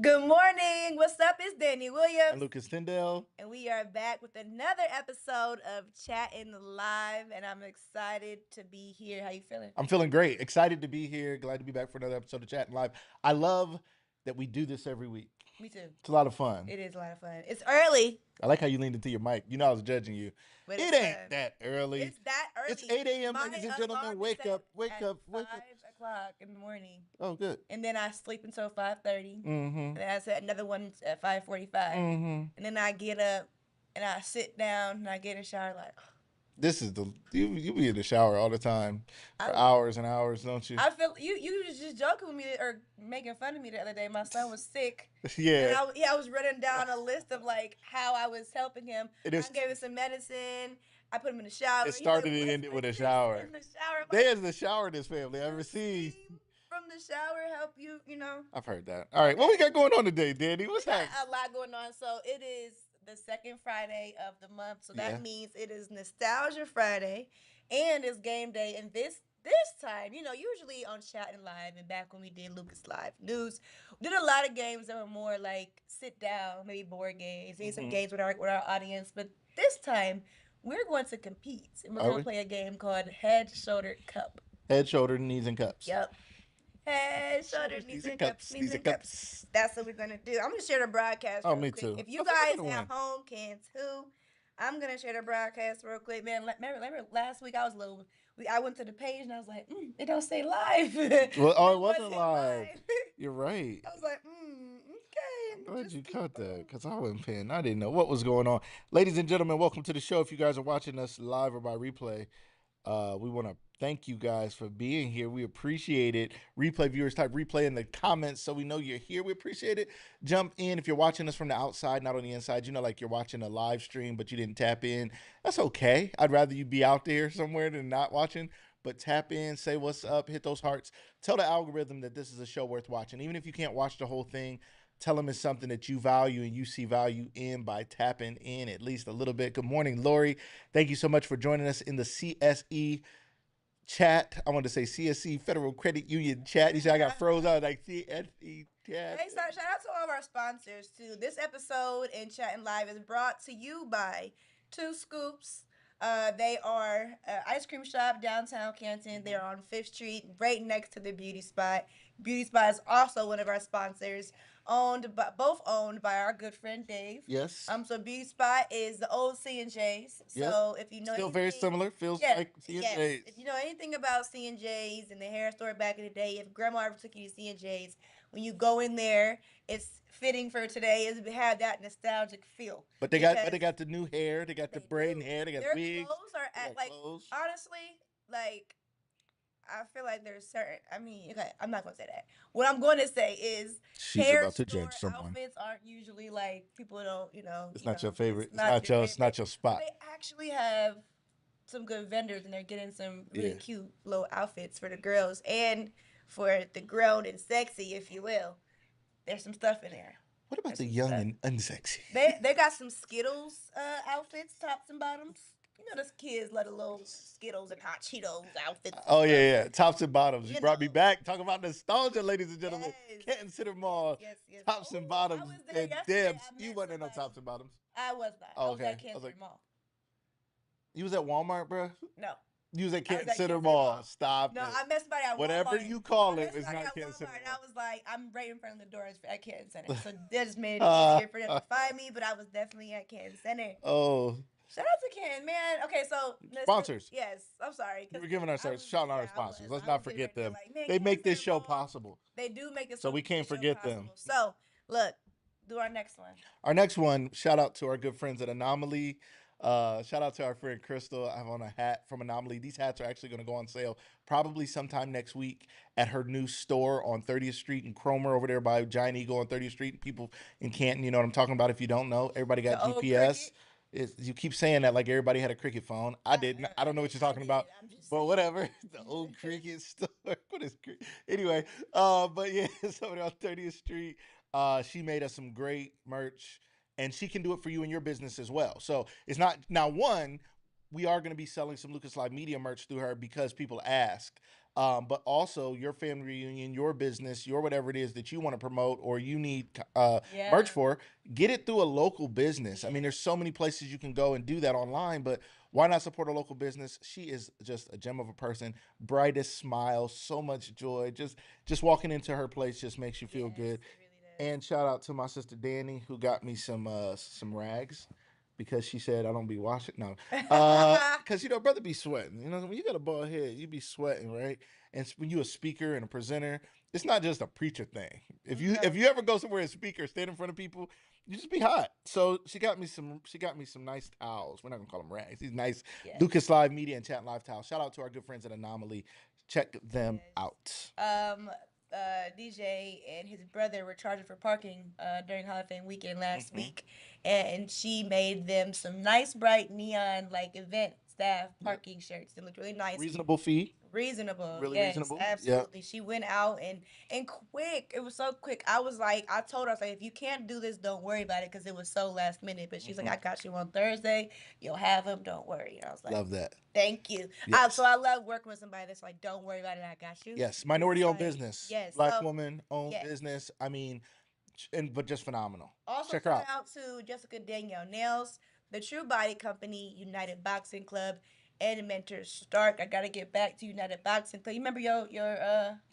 Good morning. What's up? It's Danny Williams. And Lucas Tyndale. And we are back with another episode of Chattin Live. And I'm excited to be here. How you feeling? I'm feeling great. Excited to be here. Glad to be back for another episode of Chattin Live. I love that we do this every week. Me too. It's a lot of fun. It is a lot of fun. It's early. I like how you leaned into your mic. You know I was judging you. But it ain't that early. It's that early. It's 8 a.m., ladies and gentlemen. Wake up, wake up, wake up. 5 o'clock in the morning. Oh, good. And then I sleep until 5:30. Mm-hmm. And then I set another one at 5:45. Mm-hmm. And then I get up and I sit down and I get in the shower like, this is you be in the shower all the time for hours and hours, don't you? I feel you was just joking with me or making fun of me the other day. My son was sick. Yeah. And I was running down a list of like how I was helping him. I gave him some medicine. I put him in the shower. It started and ended with a shower. In the shower. There's the shower in this family. I ever seen. From the shower help you, I've heard that. All right, what we got going on today, Danny? What's happening? A lot going on. So it is the second Friday of the month. So that means it is Nostalgia Friday and it's game day. And this time, usually on Chattin Live and back when we did Lucas Live News, we did a lot of games that were more like sit down, maybe board games, maybe some games with our audience. But this time, we're going to compete. And we're going to play a game called Head, Shoulder, Cup. Head, shoulder, knees, and cups. Yep. Head, shoulders, knees, and cups. Knees and cups. That's what we're going to do. I'm going to share the broadcast. Oh, me too. If you guys at home can too, I'm going to share the broadcast real quick. Man, remember last week I was I went to the page and I was like, it don't say live. Well, it wasn't live. You're right. I was like, okay. I'm glad you caught that because I wasn't paying. I didn't know what was going on. Ladies and gentlemen, welcome to the show. If you guys are watching us live or by replay, we want to thank you guys for being here. We appreciate it. Replay viewers, type replay in the comments so we know you're here. We appreciate it. Jump in. If you're watching us from the outside, not on the inside, like you're watching a live stream, but you didn't tap in. That's okay. I'd rather you be out there somewhere than not watching. But tap in, say what's up, hit those hearts. Tell the algorithm that this is a show worth watching. Even if you can't watch the whole thing, tell them it's something that you value and you see value in by tapping in at least a little bit. Good morning, Lori. Thank you so much for joining us in the CSE chat. I want to say CSE Federal Credit Union chat. You see, I got froze out like CSE chat. Hey, shout out to all of our sponsors too. This episode in Chattin Live is brought to you by Scoopz. They are an ice cream shop downtown Canton. They're on 5th Street, right next to the Beauty Spot. Beauty Spot is also one of our sponsors. Both owned by our good friend Dave. Yes. So Beauty Spot is the old C&J's. So if you know still anything, very similar, feels like C&J's. Yes. If you know anything about C&J's and the hair store back in the day, if Grandma ever took you to C&J's, when you go in there, it's fitting for today. It have that nostalgic feel. But they got the new hair. They got the braiding hair. They got their wigs. Clothes are honestly, like, I feel like there's certain. I mean, okay, I'm not gonna say that. What I'm going to say is, she's hair about to judge someone. Outfits aren't usually like people don't. It's not your favorite. It's not your spot. They actually have some good vendors, and they're getting some really cute little outfits for the girls and for the grown and sexy, if you will. There's some stuff in there. What about the young and unsexy? They got some Skittles outfits, tops and bottoms. Those kids love the little Skittles and Hot Cheetos outfits. Oh, yeah. Tops and bottoms. You brought me back. Talk about nostalgia, ladies and gentlemen. Canton Center Mall. Yes. Tops and bottoms. And Debs. You wasn't in no tops and bottoms. I was not. Oh, okay. I was at Canton Center Mall. You was at Walmart, bro? No. You was at Canton Center Mall. Stop. No, I met somebody at Walmart. Whatever you call it, it's not Canton Center Mall. And I was like, I'm right in front of the doors at Canton Center. So that just made it easier for them to find me, but I was definitely at Canton Center. Oh. Shout out to Ken, man. Okay, so sponsors. Yes, I'm sorry. We're giving ourselves shout out our sponsors. Let's not forget them. They make this show possible. They do make this. So we can't forget them. So look, do our next one. Our next one. Shout out to our good friends at Anomaly. Shout out to our friend Crystal. I have on a hat from Anomaly. These hats are actually going to go on sale probably sometime next week at her new store on 30th Street in Cromer over there by Giant Eagle on 30th Street. People in Canton, you know what I'm talking about. If you don't know, everybody got GPS. You keep saying that like everybody had a Cricket phone. I didn't. I don't know what you're talking about, but whatever. The old Cricket store. What is Cricket? Anyway, but yeah, somebody on 30th Street. She made us some great merch, and she can do it for you in your business as well. So it's not now. We are going to be selling some Lucas Live Media merch through her because people asked. but also your family reunion, your business, your whatever it is that you want to promote or you need merch for, get it through a local business. I mean, there's so many places you can go and do that online, but why not support a local business? She is just a gem of a person, brightest smile, so much joy. Just walking into her place just makes you feel good. And shout out to my sister Danny who got me some rags because she said I don't be washing. No, because brother be sweating. When you got a bald head, you be sweating, right? And when you a speaker and a presenter, it's not just a preacher thing. If you ever go somewhere and speak or stand in front of people, you just be hot. So she got me some nice towels. We're not gonna call them rags. These nice Lucas Live Media and Chattin Live towels. Shout out to our good friends at Anomaly. Check them out. DJ and his brother were charging for parking during Hall of Fame weekend last week, and she made them some nice bright neon event staff parking shirts. They looked really nice. Reasonable fee. Reasonable. Really yes, reasonable. Absolutely. She went out and quick. It was so quick. I told her, I was like, if you can't do this, don't worry about it because it was so last minute. But she's like, I got you on Thursday. You'll have them. Don't worry. And I was like, love that. Thank you. Yes. So I love working with somebody that's like, don't worry about it. I got you. Yes. Minority-owned business. Yes. Black woman-owned business. I mean, but just phenomenal. Also, check her out. Shout out to Jessica Danielle Nails, the True Body Company, United Boxing Club, and Mentor Stark. I gotta get back to United Boxing Club. You remember your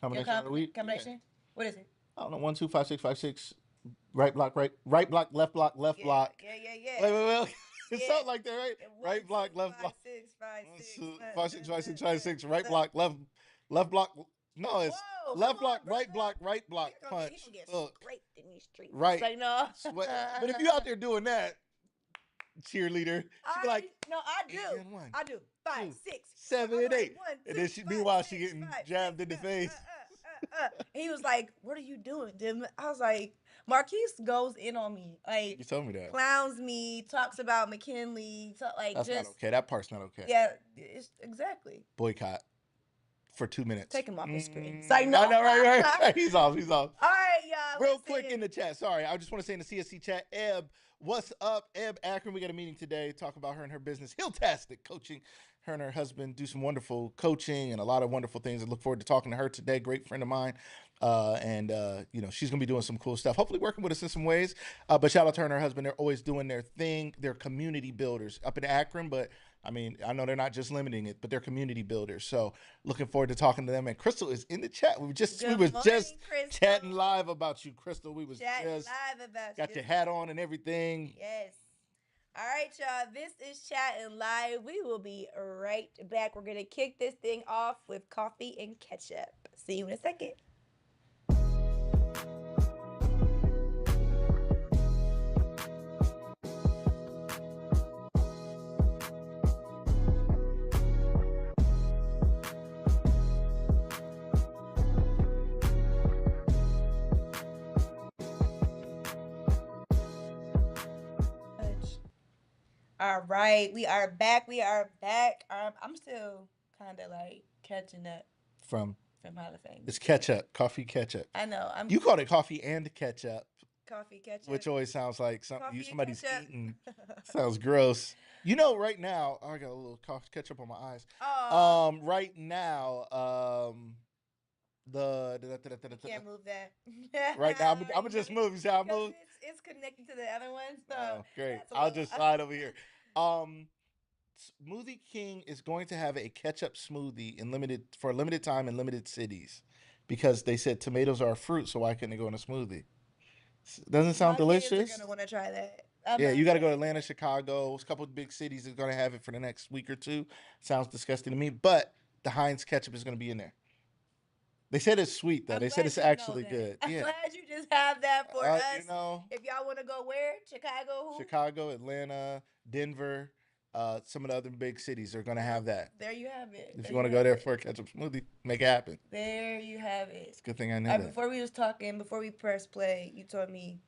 combination of the week? Combination? Yeah. What is it? I don't know. 1, 2, 5, 6, 5, 6. Right block, right block, left block, left block. Yeah. Wait. It's something like that, right? Right block, left block. 5, 6, 5, 6, 5, 6. Right block, left block. No, it's left block, right block, right block, punch. Look, in these streets. Right. Like, no. But if you out there doing that, cheerleader, she be like, no, I do. 5, 6, 7, 8. 1, 2, And then meanwhile, she getting jabbed in the face. He was like, "What are you doing, Dim?" I was like, Marquise goes in on me. Like, you told me that. Clowns me, talks about McKinley. That's not okay. That part's not okay. Yeah, exactly. Boycott for 2 minutes. Take him off the screen. It's like, no. I know, right. He's off. All right, y'all. Real quick in the chat. Sorry, I just want to say in the CSC chat, Eb, what's up? Eb Akron, we got a meeting today. Talk about her and her business. Hilltastic coaching. Her and her husband do some wonderful coaching and a lot of wonderful things. I look forward to talking to her today. Great friend of mine. And she's going to be doing some cool stuff, hopefully working with us in some ways. But shout out to her and her husband. They're always doing their thing. They're community builders up in Akron. But, I mean, I know they're not just limiting it, but they're community builders. So looking forward to talking to them. And Crystal is in the chat. We were just chatting live about you, Crystal. We was chatting live about got your hat on and everything. Yes. All right, y'all. This is Chattin Live. We will be right back. We're going to kick this thing off with coffee and ketchup. See you in a second. All right, we are back. I'm still kind of like catching up from Hall of Fame. It's ketchup, coffee ketchup. I know. You called it coffee and ketchup. Coffee ketchup, which always sounds like somebody's ketchup. eating. Sounds gross. Right now I got a little coffee ketchup on my eyes. Oh. Right now, can't move that. Right now, I'm gonna just move. You see how I move? It's connected to the other one, so great. I'll just slide over here. Smoothie King is going to have a ketchup smoothie for a limited time in limited cities, because they said tomatoes are a fruit, so why couldn't it go in a smoothie? Doesn't sound delicious. You're gonna want to try that. Yeah, you got to go to Atlanta, Chicago. A couple of big cities are going to have it for the next week or two. Sounds disgusting to me, but the Heinz ketchup is going to be in there. They said it's sweet, though. They said it's actually good. I'm glad you just have that for us. If y'all want to go where? Chicago? Chicago, Atlanta, Denver, some of the other big cities are going to have that. There you have it. If you want to go there for a ketchup smoothie, make it happen. There you have it. It's a good thing I knew that. Before we pressed play, you told me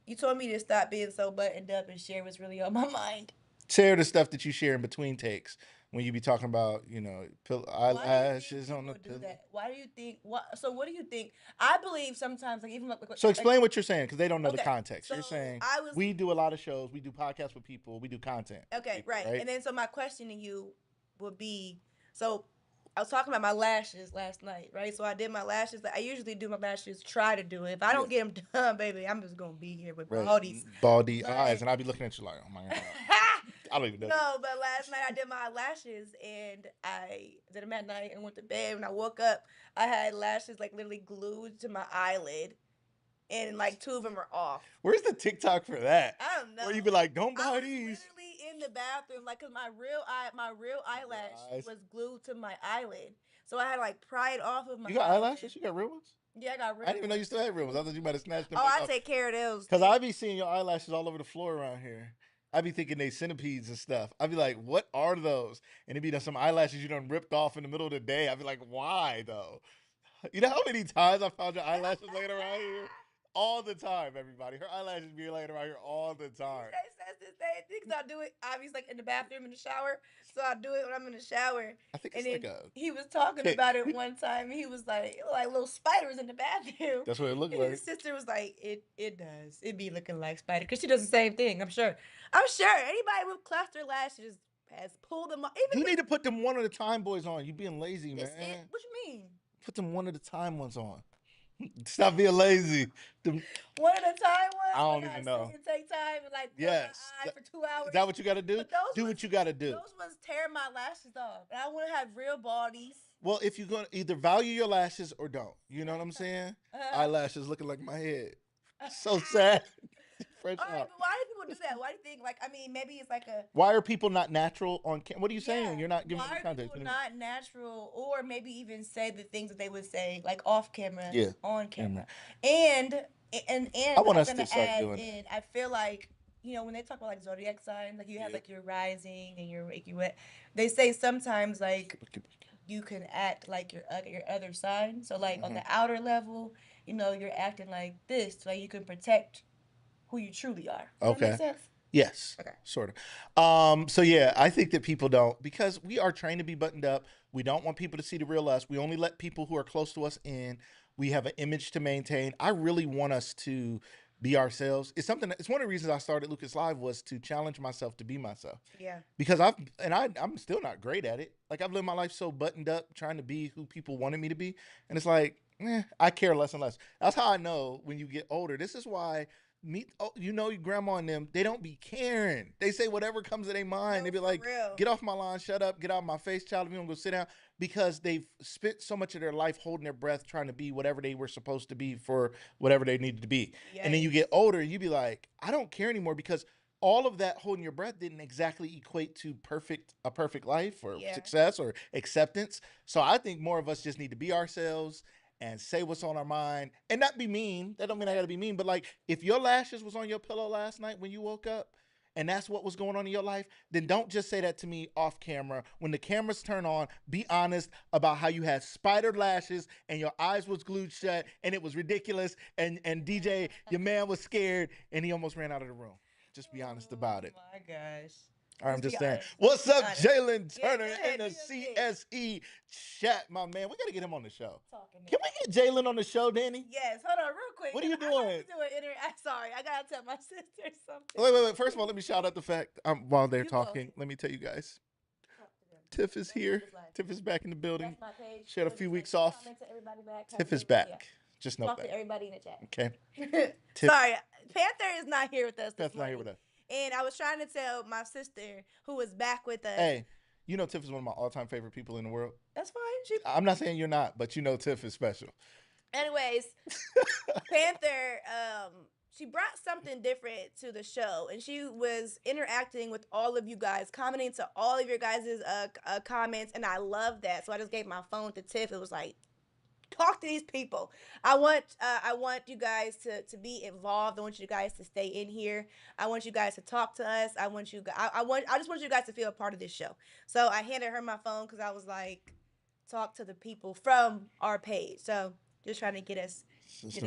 to stop being so buttoned up and share what's really on my mind. Share the stuff that you share in between takes. When you be talking about, eyelashes on the pillow. Why do you think? So what do you think? I believe sometimes, So explain what you're saying, because they don't know the context. So you're saying we do a lot of shows, we do podcasts with people, we do content. Okay, right. And then so my question to you would be, so I was talking about my lashes last night, right? So I did my lashes. I usually do my lashes, try to do it. If I don't get them done, baby, I'm just gonna be here with baldy eyes, and I'll be looking at you like, oh my god. I don't even know. No, but last night I did my lashes and I did them at night and went to bed. When I woke up, I had lashes like literally glued to my eyelid, and like 2 of them are off. Where's the TikTok for that? I don't know. Where you be like, don't buy I was these. literally in the bathroom, like, cause my real eyelash was glued to my eyelid, so I had to like pry it off of my. You got eyelashes? You got real ones? Yeah, I got real. I didn't even know you still had real ones. I thought you might have snatched them. Oh, I take care of those. Cause I be seeing your eyelashes all over the floor around here. I be thinking they centipedes and stuff. I be like, what are those? And it be some eyelashes you done ripped off in the middle of the day. I be like, why though? You know how many times I found your eyelashes laying around here? All the time, everybody. Her eyelashes be laying around here all the time. Because I do it, obviously, like in the bathroom, in the shower. So I do it when I'm in the shower. I think it's like a... He was talking about it one time. And he was like little spiders in the bathroom. That's what it looked like. His sister was like, it does. It be looking like spider. Because she does the same thing, I'm sure. Anybody with cluster lashes has pulled them off. You need to put them one at a time, boys, on. You being lazy, man. What you mean? Put them one at a time ones on. Stop being lazy. One at a time ones? I don't even know. Take time and like put my eye for 2 hours. Is that what you got to do? Do what you got to do. Those ones tear my lashes off. And I want to have real bodies. Well, if you're going to either value your lashes or don't. You know what I'm saying? Eyelashes looking like my head. So sad. Fresh all right, but why do people do that? Why do you think, like, I mean, maybe it's like a... Why are people not natural on camera? What are you saying? You're not giving me context. Why are people not natural, or maybe even say the things that they would say, like, off camera, on camera? And I want us to start doing it. I feel like, you know, when they talk about, like, zodiac signs, like, you have, like, your rising and your wet, they say sometimes, like, you can act like your other sign. So, like, on the outer level, you know, you're acting like this, so you can protect who you truly are. Does that make sense? Yes. Okay. Sort of. So yeah, I think that people don't, because we are trained to be buttoned up. We don't want people to see the real us. We only let people who are close to us in. We have an image to maintain. I really want us to be ourselves. It's one of the reasons I started Lucas Live was to challenge myself to be myself. Yeah. Because I'm still not great at it. Like, I've lived my life so buttoned up trying to be who people wanted me to be. And it's like, I care less and less. That's how I know when you get older. This is why your grandma and them, they don't be caring. They say whatever comes to their mind. They be like, get off my lawn, shut up, get out of my face, child, if you don't go sit down. Because they've spent so much of their life holding their breath, trying to be whatever they were supposed to be for whatever they needed to be. Yes. And then you get older, you be like, I don't care anymore, because all of that holding your breath didn't exactly equate to a perfect life or success or acceptance. So I think more of us just need to be ourselves and say what's on our mind and not be mean. That don't mean I gotta be mean, but like, if your lashes was on your pillow last night when you woke up and that's what was going on in your life, then don't just say that to me off camera. When the cameras turn on, be honest about how you had spider lashes and your eyes was glued shut and it was ridiculous, and DJ, your man was scared and he almost ran out of the room. Just be honest about it. Oh my gosh. I'm just saying. What's up, Jalen Turner in the CSE chat, my man? We got to get him on the show. Can we get Jalen on the show, Danny? Yes. Hold on real quick. What are you doing? Sorry, I got to tell my sister something. Wait. First of all, let me shout out the fact, while they're talking, let me tell you guys. Tiff is here. Tiff is back in the building. She had a few weeks off. Tiff is back. Just know that. Talk to everybody in the chat. Okay. Sorry, Panther is not here with us. That's not here with us. And I was trying to tell my sister, who was back with us. Hey, you know Tiff is one of my all-time favorite people in the world. That's fine. I'm not saying you're not, but you know Tiff is special. Anyways, Panther, she brought something different to the show, and she was interacting with all of you guys, commenting to all of your guys' comments, and I love that. So I just gave my phone to Tiff. It was like, talk to these people. I want you guys to be involved. I want you guys to stay in here. I want you guys to talk to us. I just want you guys to feel a part of this show. So I handed her my phone because I was like, talk to the people from our page. So just trying to get us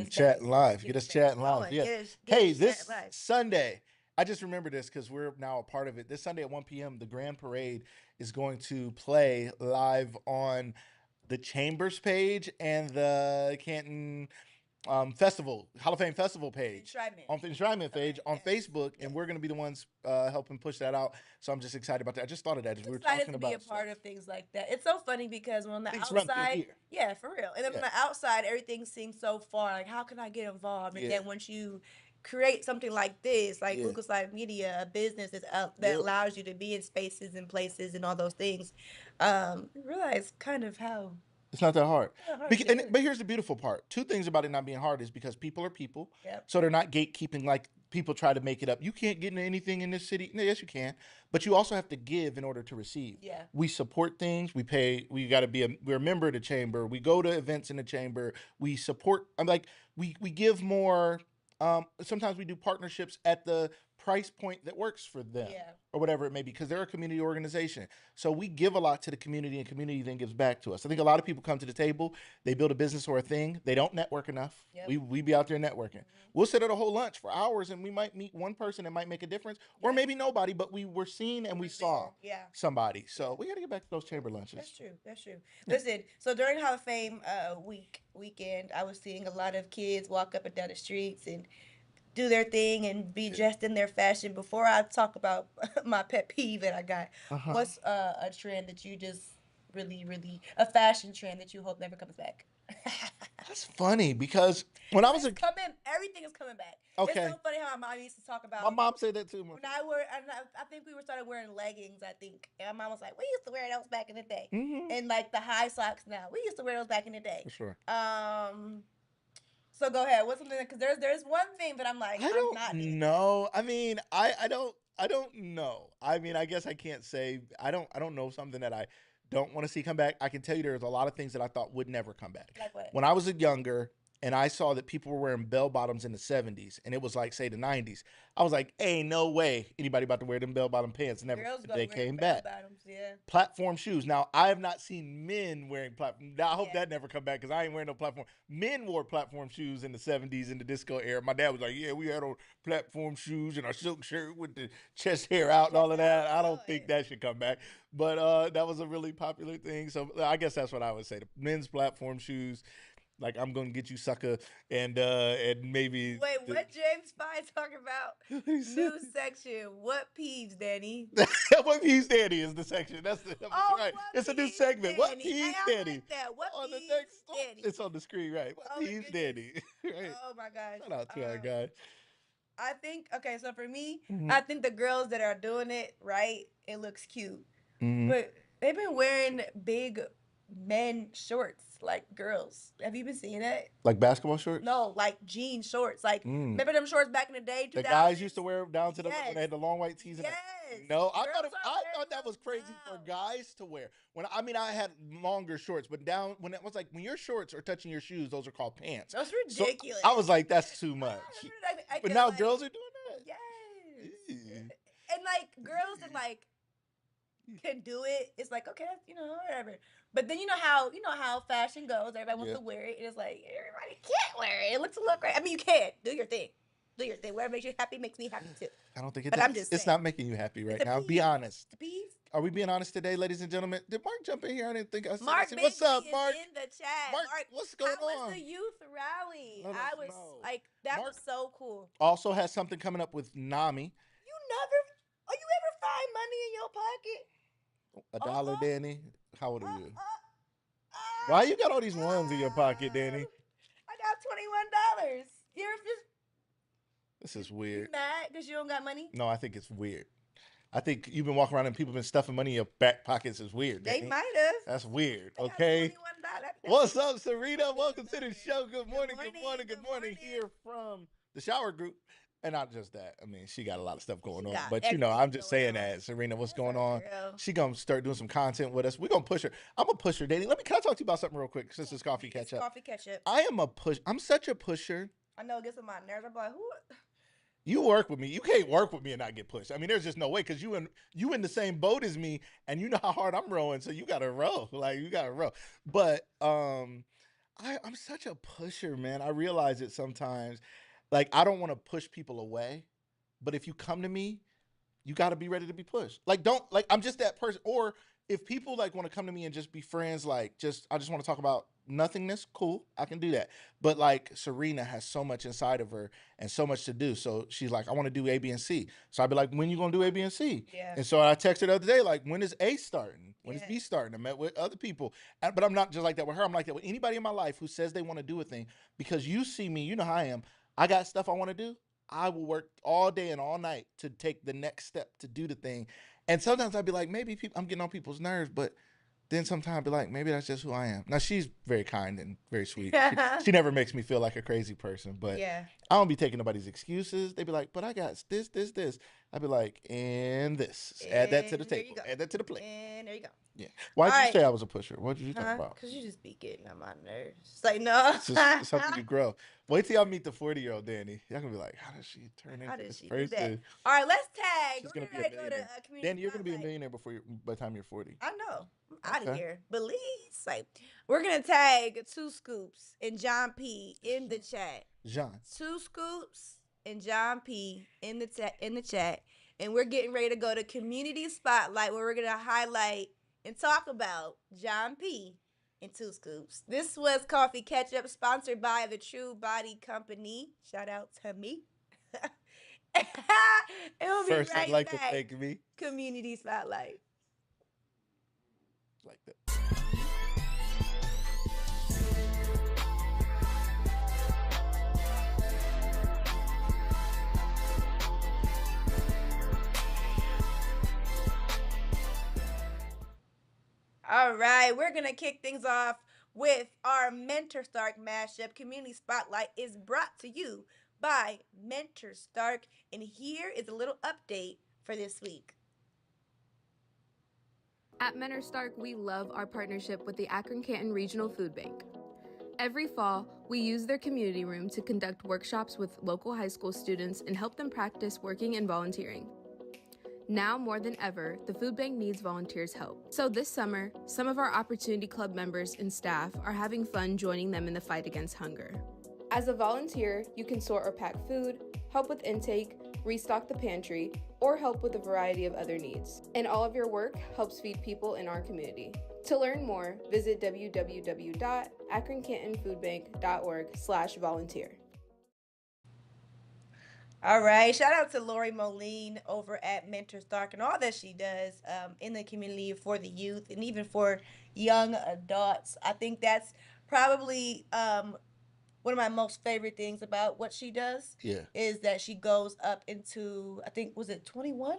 chatting live. Get us chatting live. Yeah. Hey, this Sunday, I just remember this because we're now a part of it. This Sunday at 1 p.m., the Grand Parade is going to play live on the Chambers page and the Canton festival, Hall of Fame festival page, Enshrinement. on the Enshrinement page on Facebook, Yes. and we're going to be the ones helping push that out. So I'm just excited about that. I just thought of that as we were talking excited to be a part of things like that. It's so funny because on the outside, yeah, for real, and then on the outside, everything seems so far. Like, how can I get involved? And then once you create something like this, like Lucas Live Media, a business that allows you to be in spaces and places and all those things, realize kind of how. It's not that hard. But here's the beautiful part. Two things about it not being hard is because people are people. So they're not gatekeeping like people try to make it up. You can't get into anything in this city. No, yes, you can. But you also have to give in order to receive. Yeah. We support things. We pay. We got to be we're a member of the chamber. We go to events in the chamber. We support. I'm like, we give more. Sometimes we do partnerships at the price point that works for them or whatever it may be, because they're a community organization. So we give a lot to the community, and community then gives back to us. I think a lot of people come to the table, they build a business or a thing, they don't network enough. We be out there networking. We'll sit at a whole lunch for hours and we might meet one person that might make a difference, or maybe nobody, but we were seen and we saw somebody. So we got to get back to those chamber lunches. That's true. Listen, so during Hall of Fame weekend, I was seeing a lot of kids walk up and down the streets and do their thing and be dressed in their fashion. Before I talk about my pet peeve that I got, what's a trend that you just really, a fashion trend that you hope never comes back? That's funny, because when I was everything is coming back. Okay. It's so funny how my mom used to talk about. My mom said that too. When I think we started wearing leggings. I think, and my mom was like, "We used to wear those back in the day," and like the high socks now. We used to wear those back in the day. For sure. So go ahead. What's something? Because there's one thing that I'm like, I don't know. I mean, I don't know. I mean, I guess I can't say. I don't know something that I don't want to see come back. I can tell you there's a lot of things that I thought would never come back. Like what? When I was younger and I saw that people were wearing bell bottoms in the 70s, and it was like, say, the 90s, I was like, ain't no way anybody about to wear them bell bottom pants. Never. They came back. Bottoms, platform shoes. Now, I have not seen men wearing platform. Now, I hope that never come back, because I ain't wearing no platform. Men wore platform shoes in the 70s in the disco era. My dad was like, yeah, we had on platform shoes and our silk shirt with the chest hair out and all of that. I don't think that should come back. But that was a really popular thing. So I guess that's what I would say. The men's platform shoes. Like, I'm gonna get you, sucker, and maybe. Wait, what James Spy talking about? New section. What peeves, Danny? What peeves, Danny is the section. That's right. It's a new segment. What peeves, Danny? Like that. What on peeves, the next, Danny? It's on the screen, right? What peeves, Danny? Right. Oh my gosh. Shout out to our guy. I think, okay, so for me, I think the girls that are doing it right, it looks cute, but they've been wearing big men shorts like girls. Have you been seeing that? Like basketball shorts? No, like jean shorts. Like, remember them shorts back in the day? The guys used to wear them down to the when they had the long white tees. Yes. No, I thought that was crazy for guys to wear. I had longer shorts, but down when it was like when your shorts are touching your shoes, those are called pants. That's ridiculous. So I was like, that's too much. But now girls are doing that. Yes. And like girls that like can do it. It's like, okay, whatever. But then you know how fashion goes. Everybody wants to wear it. It's like everybody can't wear it. It looks great. I mean, you can do your thing. Do your thing. Whatever makes you happy makes me happy too. I don't think it does. It's not making you happy right now. Be honest. Are we being honest today, ladies and gentlemen? Did Mark jump in here? I didn't think I said Mark. What's up, Mark? In the chat. Mark, what's going on? How was the youth rally? That was so cool. Also has something coming up with Nami. You ever find money in your pocket? $1, Danny? How old are you? Why you got all these ones in your pocket, Danny? I got $21. This is weird. You mad because you don't got money? No, I think it's weird. I think you've been walking around and people been stuffing money in your back pockets is weird. Danny. They might have. That's weird. Okay. What's up, Serena? Welcome to the show. Good morning. Good morning. Here from the shower group. And not just that. I mean, she got a lot of stuff going on. But, I'm just saying that. Serena, what's going on? She going to start doing some content with us. We're going to push her. I'm going to push her, Danny. Can I talk to you about something real quick since it's coffee catch up? I'm such a pusher. I know it gets on my nerves. I'm like, who? You work with me. You can't work with me and not get pushed. I mean, there's just no way, because you in the same boat as me, and you know how hard I'm rowing, so you got to row. Like, you got to row. But I'm such a pusher, man. I realize it sometimes. Like, I don't want to push people away, but if you come to me, you got to be ready to be pushed. Like, I'm just that person. Or if people like want to come to me and just be friends, like I just want to talk about nothingness, cool, I can do that. But like Serena has so much inside of her and so much to do. So she's like, I want to do A, B, and C. So I'd be like, when you gonna do A, B, and C? Yeah. And so I texted her the other day, like, when is A starting? When is Yeah. B starting? I met with other people. But I'm not just like that with her. I'm like that with anybody in my life who says they want to do a thing. Because you see me, you know how I am. I got stuff I want to do. I will work all day and all night to take the next step to do the thing. And sometimes I'd be like, maybe I'm getting on people's nerves, but then sometimes I'd be like, maybe that's just who I am. Now, she's very kind and very sweet. She never makes me feel like a crazy person, but Yeah. I don't be taking nobody's excuses. They'd be like, but I got this, this, this. I'd be like, and this. Add that to the And there you table. go. Add that to the plate. And there you go. Yeah. Why'd All you right. say I was a pusher? What did you talk about? Because you just be getting on my nerves. It's like, no. It's just it's something you grow. Wait till y'all meet the 40-year-old Danny. Y'all gonna be like, how does she turn How into did this she do that? person? All right, let's tag. She's We're gonna be a gonna go to millionaire. a community Danny, you're gonna be a spotlight. millionaire by the time you're 40. I know. I'm out of Okay. here. Belize. Like, we're gonna tag 2 Scoops and John P in the chat. Jean. 2 Scoops and John P in the chat. And we're getting ready to go to community spotlight where we're gonna highlight and talk about John P and 2 Scoops. This was Coffee Ketchup, sponsored by the True Body Company. Shout out to me. It'll be First, right I'd like back. to thank me. Community spotlight. Like that. All right, we're going to kick things off with our Mentor Stark mashup. Community Spotlight is brought to you by Mentor Stark, and here is a little update for this week. At Mentor Stark, we love our partnership with the Akron-Canton Regional Food Bank. Every fall, we use their community room to conduct workshops with local high school students and help them practice working and volunteering. Now more than ever, the food bank needs volunteers' help. So this summer, some of our Opportunity Club members and staff are having fun joining them in the fight against hunger. As a volunteer, you can sort or pack food, help with intake, restock the pantry, or help with a variety of other needs. And all of your work helps feed people in our community. To learn more, visit www.akroncantonfoodbank.org/volunteer. All right, shout out to Lori Moline over at Mentor Stark and all that she does in the community for the youth and even for young adults. I think that's probably one of my most favorite things about what she does. Yeah. Is that she goes up into, I think, was it 21?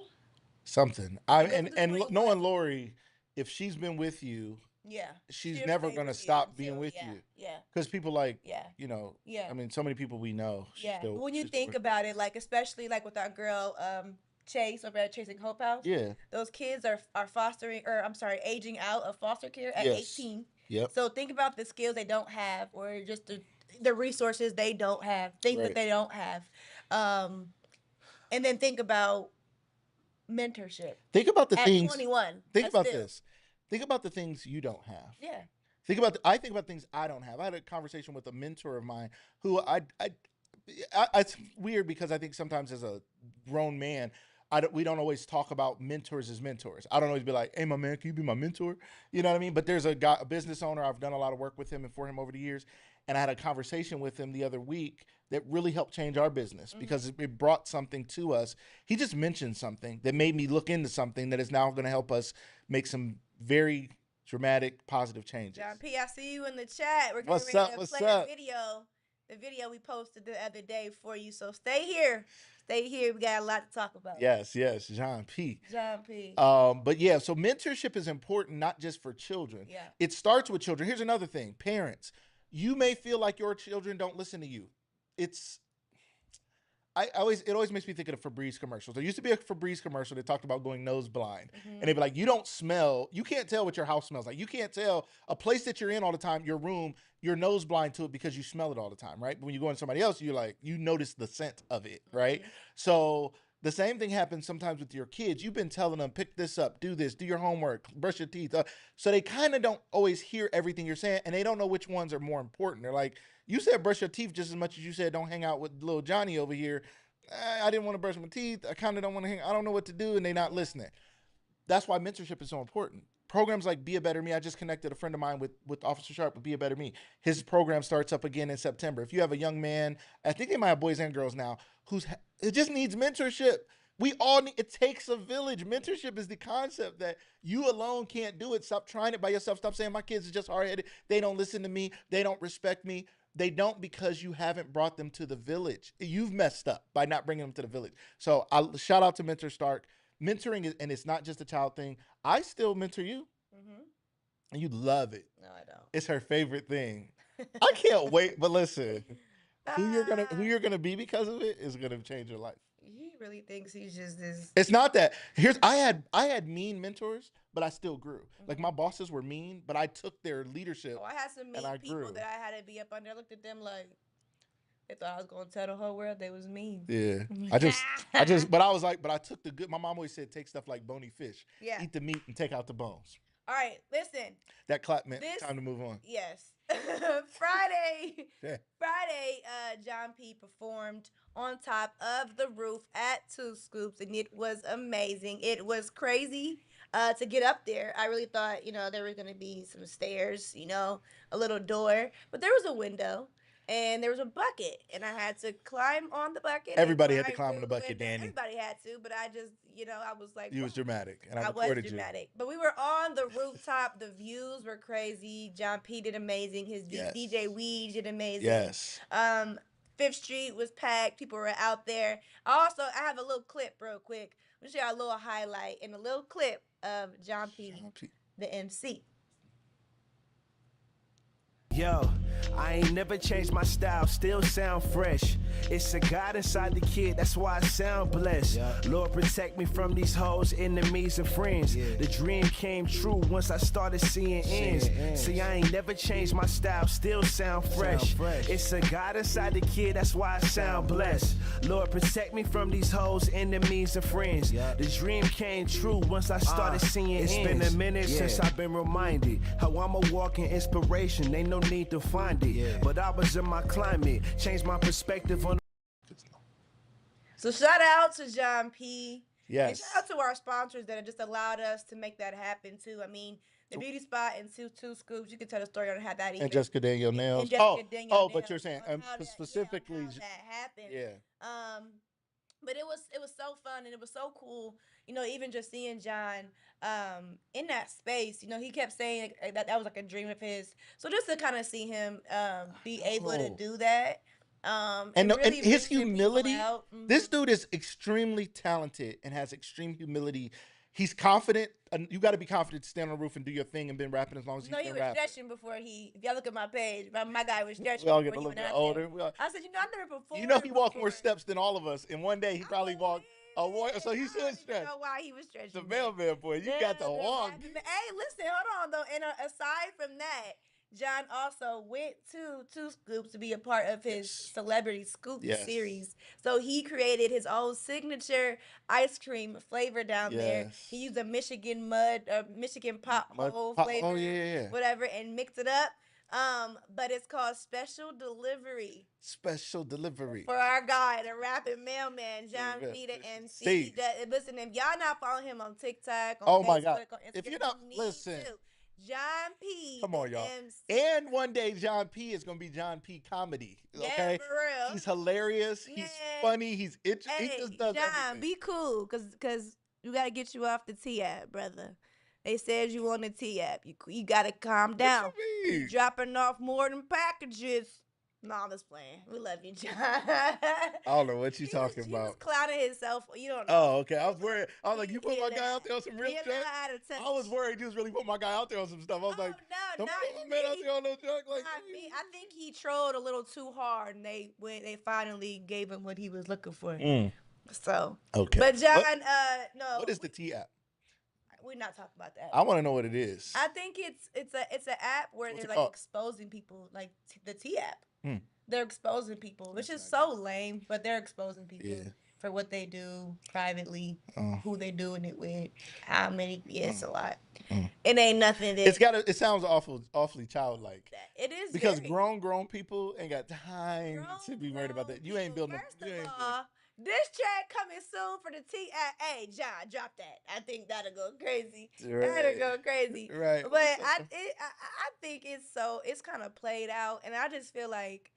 Something. Knowing Lori, if she's been with you, yeah, she's never gonna stop being with you. Yeah. Because people like, Yeah. you know, Yeah. I mean, so many people we know. Yeah. But when you think about it, like especially like with our girl Chase over at Chasing Hope House. Yeah. Those kids are aging out of foster care at 18. Yep. So think about the skills they don't have, or just the resources they don't have, things that they don't have. And then think about mentorship. Think about the things. 21. Think about this. Think about the things you don't have. Yeah. I think about things I don't have. I had a conversation with a mentor of mine who it's weird because I think sometimes as a grown man, we don't always talk about mentors as mentors. I don't always be like, hey, my man, can you be my mentor? You know what I mean? But there's a guy, a business owner. I've done a lot of work with him and for him over the years. And I had a conversation with him the other week that really helped change our business because it brought something to us. He just mentioned something that made me look into something that is now going to help us make some very dramatic, positive changes. John P., I see you in the chat. We're What's getting ready up? to What's play up? the video we posted the other day for you. So stay here. Stay here. We got a lot to talk about. Yes, John P. John P. But yeah, so mentorship is important, not just for children. Yeah. It starts with children. Here's another thing. Parents, you may feel like your children don't listen to you. It always makes me think of the Febreze commercials. There used to be a Febreze commercial that talked about going nose blind. And they'd be like, you can't tell what your house smells like. You can't tell a place that you're in all the time, your room, you're nose blind to it because you smell it all the time, right? But when you go into somebody else, you notice the scent of it, right? So the same thing happens sometimes with your kids. You've been telling them, pick this up, do this, do your homework, brush your teeth. So they kind of don't always hear everything you're saying, and they don't know which ones are more important. They're like, you said brush your teeth just as much as you said don't hang out with little Johnny over here. I didn't want to brush my teeth. I kind of don't want to I don't know what to do, and they're not listening. That's why mentorship is so important. programs like Be a Better Me. I just connected a friend of mine with Officer Sharp with Be a Better Me. His program starts up again in September. If you have a young man, I think they might have boys and girls now, it just needs mentorship. We all need, it takes a village. Mentorship is the concept that you alone can't do it. Stop trying it by yourself. Stop saying my kids are just hard-headed. They don't listen to me. They don't respect me. They don't, because you haven't brought them to the village. You've messed up by not bringing them to the village. So I shout out to Mentor Stark. Mentoring is, and it's not just a child thing. I still mentor you, and you love it. No, I don't. It's her favorite thing. I can't wait. But listen, who you're gonna be because of it is gonna change your life. He really thinks he's just this. It's not that. I had mean mentors, but I still grew. Like my bosses were mean, but I took their leadership. Oh, I had some mean people that I had to be up under. I looked at them like they thought I was gonna tell the whole world they was mean. Yeah. But I took the good. My mom always said, take stuff like bony fish. Yeah. Eat the meat and take out the bones. All right, listen. That clap meant time to move on. Yes. Friday, Yeah. John P performed on top of the roof at Two Scoops, and it was amazing. It was crazy to get up there. I really thought, there was going to be some stairs, a little door, but there was a window. And there was a bucket, and I had to climb on the bucket. Everybody had to climb on the bucket, Danny. Everybody had to, but I just, I was like... You was dramatic, and I was dramatic. But we were on the rooftop. The views were crazy. John P. did amazing. His DJ Weed did amazing. Yes. 5th Street was packed. People were out there. I have a little clip real quick. I'm going to show you a little highlight and a little clip of John P. the MC. Yo, I ain't never changed my style, still sound fresh. It's a God inside the kid, that's why I sound blessed. Yeah. Lord, protect me from these hoes, enemies, and friends. Yeah. The dream came true once I started seeing ends. See, I ain't never changed my style, still sound fresh. It's a God inside the kid, that's why I sound blessed. Lord, protect me from these hoes, enemies, and friends. Yeah. The dream came true once I started seeing ends. It's been a minute since I've been reminded how I'm a walking inspiration. Ain't no need to find it, but I was in my climate, changed my perspective on. So shout out to John P. Yes. And shout out to our sponsors that have just allowed us to make that happen too. I mean, the beauty spot and two Scoops. You can tell the story on how that even. And Jessica Danielle Nails. And Jessica Danielle Nails, but you're saying specifically how that happened. Yeah. But it was so fun, and it was so cool. Even just seeing John in that space. He kept saying that was like a dream of his. So just to kind of see him be able to do that. And his humility. This dude is extremely talented and has extreme humility. He's confident. You got to be confident to stand on the roof and do your thing and been rapping as long as he's been rapping. No, he was stretching before if y'all look at my page, my guy was stretching. We all get a little bit older. I said, I never performed. He walked more steps than all of us. In one day, he probably walked a more. So he should stretch. I don't know why he was stretching. The mailman boy, you got to walk. Hey, listen, hold on though. And aside from that, John also went to Two Scoops to be a part of his Celebrity Scoop series. So he created his own signature ice cream flavor down there. He used a Michigan pop flavor, whatever, and mixed it up. But it's called Special Delivery. Special Delivery. For our guy, the rapping mailman, John P. the MC. Listen, if y'all not following him on TikTok, on Facebook, my God. on Instagram, if you're not, listen. John P. Come on, y'all. MC. And one day, John P. is going to be John P. Comedy. Okay? Yeah, for real. He's hilarious. He's funny. He's interesting. Hey, he just does John, everything. be cool, because we got to get you off the T-app, brother. They said you on the T-app. You got to calm down. What you mean? You dropping off more than packages. No, I'm just playing. We love you, John. I don't know what you talking about. He was clowning himself. You don't know. Oh, okay. I was worried. I was like, you put my guy out there on some real junk? I was worried you was really putting my guy out there on some stuff. I was like, no, don't put my man out there on no junk. Like, me. I think he trolled a little too hard, and they finally gave him what he was looking for. So, okay. But John, no. What is the T app? We're not talking about that. I want to know what it is. I think it's an app where they're like exposing people, like the T app. They're exposing people, which is so lame, but they're exposing people for what they do privately, who they doing it with, how many. It's a lot. It ain't nothing. It sounds awfully childlike. It is because grown people ain't got time to be worried about that. You ain't building. First of all, This track coming soon for the Hey, John, drop that. I think that'll go crazy. Right. That'll go crazy. Right. But I think it's kind of played out, and I just feel like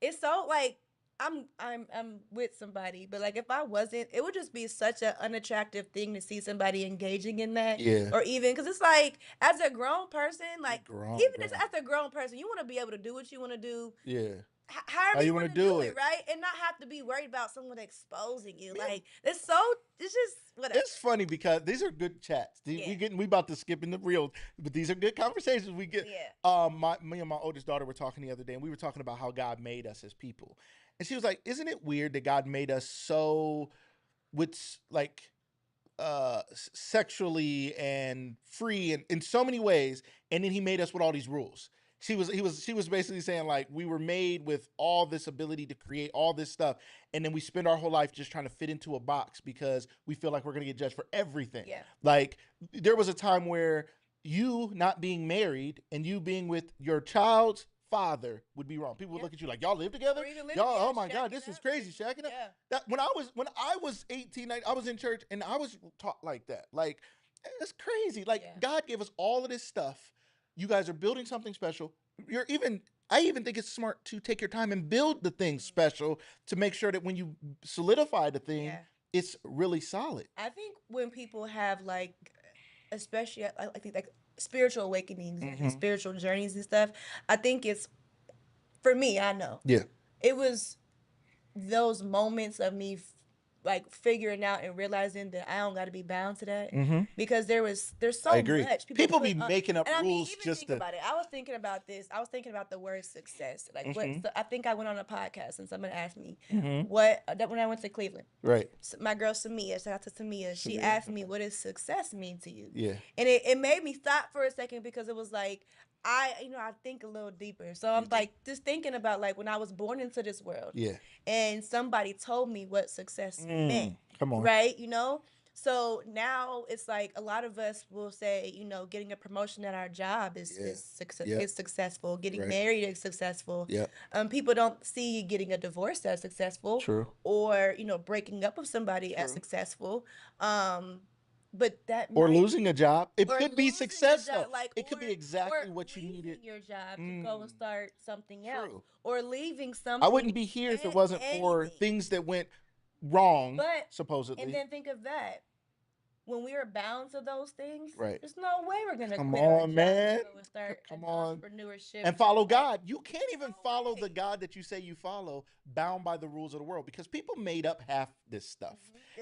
it's so like I'm with somebody, but like if I wasn't, it would just be such an unattractive thing to see somebody engaging in that. Yeah. Or even because it's like as a grown person, like grown. as a grown person, you want to be able to do what you want to do. Yeah. However you want to do it, right? And not have to be worried about someone exposing you. Yeah. Like it's just whatever. It's funny because these are good chats. We about to skip in the real, but these are good conversations we get. Yeah. Me and my oldest daughter were talking the other day, and we were talking about how God made us as people. And she was like, isn't it weird that God made us so sexually and free and in so many ways, and then he made us with all these rules. She was basically saying like we were made with all this ability to create all this stuff, and then we spend our whole life just trying to fit into a box because we feel like we're gonna get judged for everything. Yeah. Like there was a time where you not being married and you being with your child's father would be wrong. People would look at you like, y'all live together? Y'all, oh my God, this is crazy, shacking up. That when I was 18, 19, I was in church and I was taught like that. Like, it's crazy. Like God gave us all of this stuff. You guys are building something special. I even think it's smart to take your time and build the thing special to make sure that when you solidify the thing, it's really solid. I think when people have like, especially I think like spiritual awakenings and spiritual journeys and stuff, I think it's, for me, I know. Yeah. It was those moments of me like figuring out and realizing that I don't got to be bound to that because there's so much people be making up rules just think about it. I was thinking about this. I was thinking about the word success. Like I think I went on a podcast and someone asked me when I went to Cleveland. Right. So my girl Samia, shout out to Samia. She asked me, "What does success mean to you?" Yeah. And it made me stop for a second because it was like I think a little deeper. So I'm like just thinking about like when I was born into this world. Yeah. And somebody told me what success meant. Come on. Right? So now it's like a lot of us will say, getting a promotion at our job is successful. Getting married is successful. Yeah. People don't see getting a divorce as successful. True. Or, breaking up with somebody as successful. But that losing a job, it could be successful. It could be exactly what you needed. Your job to go and start something else, or leaving something. I wouldn't be here if it wasn't for things that went wrong. But supposedly, and then think of that. When we are bound to those things, there's no way we're gonna come quit on, our man. job and start entrepreneurship and follow God. You can't even follow the God that you say you follow, bound by the rules of the world, because people made up half this stuff,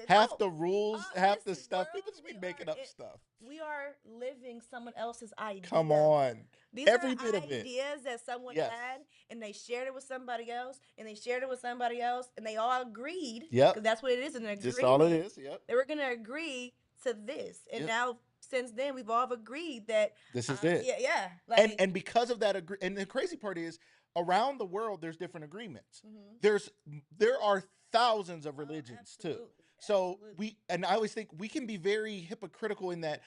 half the rules, half the stuff. People just be making up stuff. We are living someone else's idea. Come on, these every are bit of it. Ideas that someone had, and they shared it with somebody else, and they shared it with somebody else, and they all agreed. Yep, because that's what it is. An agreement. Just all it is. Yep. They were gonna agree to this, and now since then we've all agreed that this is it. Yeah. And because of that and the crazy part is around the world there's different agreements. There are thousands of religions too. So I always think we can be very hypocritical in that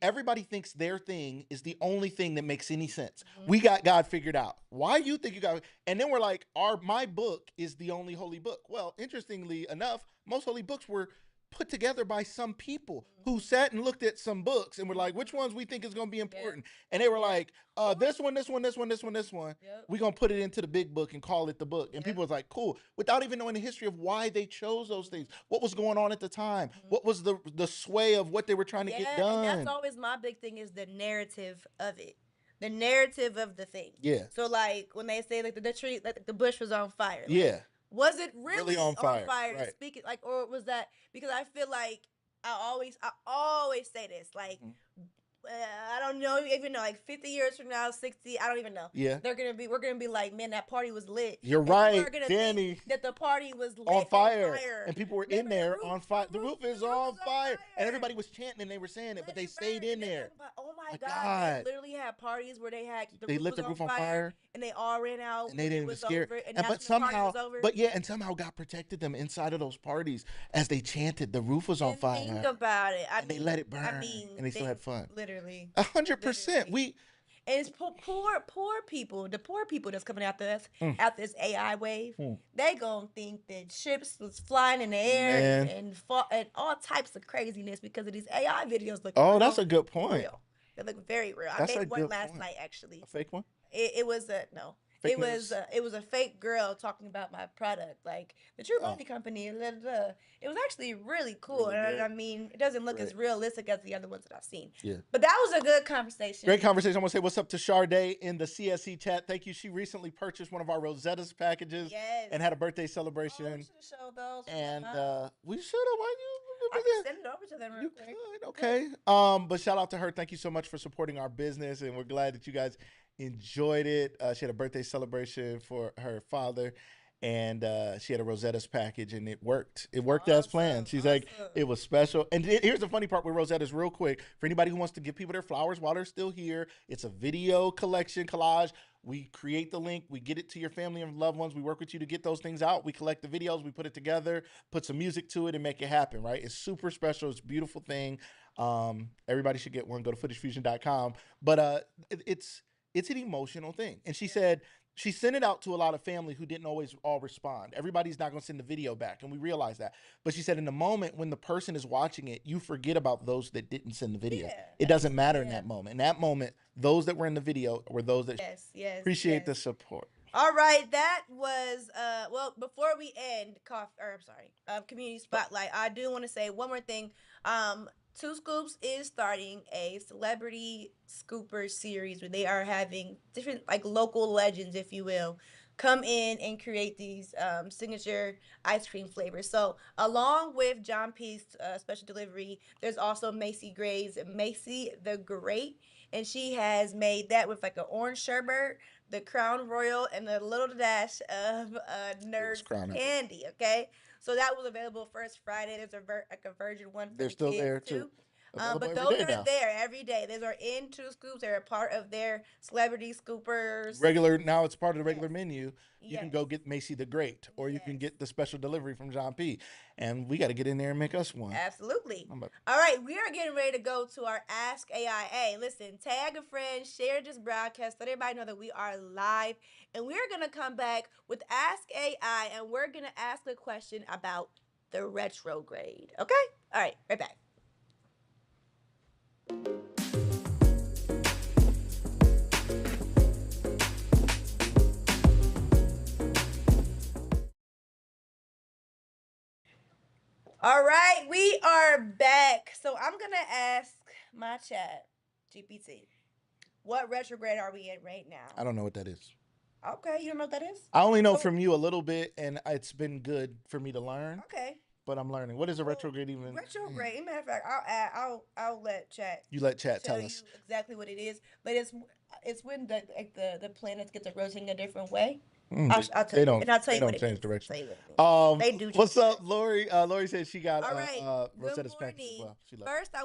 everybody thinks their thing is the only thing that makes any sense. We got God figured out. Why you think you got? And then we're like, my book is the only holy book. Well, interestingly enough, most holy books were put together by some people who sat and looked at some books and were like, which ones we think is going to be important? And they were like, this one. We're going to put it into the big book and call it the book. And people was like, cool, without even knowing the history of why they chose those things. What was going on at the time? What was the sway of what they were trying to get done? And that's always my big thing is the narrative of it. The narrative of the thing. Yeah. So like when they say like the tree, like the bush was on fire. Like, yeah. Was it really on fire? Right. Speaking like, or was that because I feel like I always say this like. I don't know, even know, like 50 years from now, 60, I don't even know. Yeah. We're gonna be like, man, that party was lit. You're right, Danny. That the party was lit on fire. And people were in there on fire. The roof is on fire. And everybody was chanting and they were saying it, but they stayed in there. Oh my God. They literally had parties where they lit the roof on fire. And they all ran out. And they didn't even scare. But somehow, and God protected them inside of those parties as they chanted. The roof was on fire. Think about it. And they let it burn. And they still had fun. Literally. 100%. And it's poor people, the poor people that's coming after us, after this AI wave, they gonna think that ships was flying in the air and all types of craziness because of these AI videos look real, that's a good point. real. They look very real. That's I a made one good last point. night, actually. A fake one? It was a no. Fake It was news? it was a fake girl talking about my product, like the True Body Company. Blah, blah, blah. It was actually really cool. Really and good. I mean, it doesn't look as realistic as the other ones that I've seen. Yeah. But that was a good conversation. Great conversation. I want to say what's up to Sade in the CSC chat. Thank you. She recently purchased one of our Rosetta's packages and had a birthday celebration. Oh, we should have showed those. And we should have. Why you? I can send it over to them real quick. Okay. But shout out to her. Thank you so much for supporting our business, and we're glad that you guys enjoyed it. She had a birthday celebration for her father, and she had a Rosetta's package, and it worked. It worked as planned. She's like, it was special. And here's the funny part with Rosetta's, real quick, for anybody who wants to give people their flowers while they're still here. It's a video collection collage. We create the link. We get it to your family and loved ones. We work with you to get those things out. We collect the videos. We put it together, put some music to it, and make it happen, right? It's super special. It's a beautiful thing. Everybody should get one. Go to footagefusion.com. But it's an emotional thing. And she said she sent it out to a lot of family who didn't always all respond. Everybody's not going to send the video back, and we realize that. But she said in the moment when the person is watching it, you forget about those that didn't send the video. It doesn't matter in that moment. In that moment, those that were in the video were those that appreciate the support. All right, that was well, before we end Community Spotlight, I do want to say one more thing. Two Scoops is starting a celebrity scooper series where they are having different, like, local legends, if you will, come in and create these signature ice cream flavors. So along with John P's special delivery, there's also Macy Gray's Macy the Great, and she has made that with like an orange sherbet, the Crown Royal, and a little dash of Nerds candy. Okay, so that was available first Friday. There's a virgin one. They're still there too. But those are there every day. Those are in Two Scoops. They're a part of their celebrity scoopers. Now it's part of the regular menu. You can go get Macy the Great, or you can get the special delivery from John P. And we got to get in there and make us one. Absolutely. All right, we are getting ready to go to our Ask AI. Hey, listen, tag a friend, share this broadcast, let everybody know that we are live. And we're going to come back with Ask AI, and we're going to ask a question about the retrograde. Okay? All right, right back. All right, we are back. So I'm going to ask my chat, GPT, what retrograde are we in right now? I don't know what that is. Okay, you don't know what that is? I only know from you a little bit, and it's been good for me to learn. Okay. But I'm learning. What is a retrograde even? Retrograde. Matter of fact, I'll let chat. You let chat tell us you exactly what it is. But it's when the planets get to rotating a different way. I'll tell you. And I'll tell you what it is. They don't change direction. They do. What's up, Lori? Lori said she got Rosetta's package as well. First, I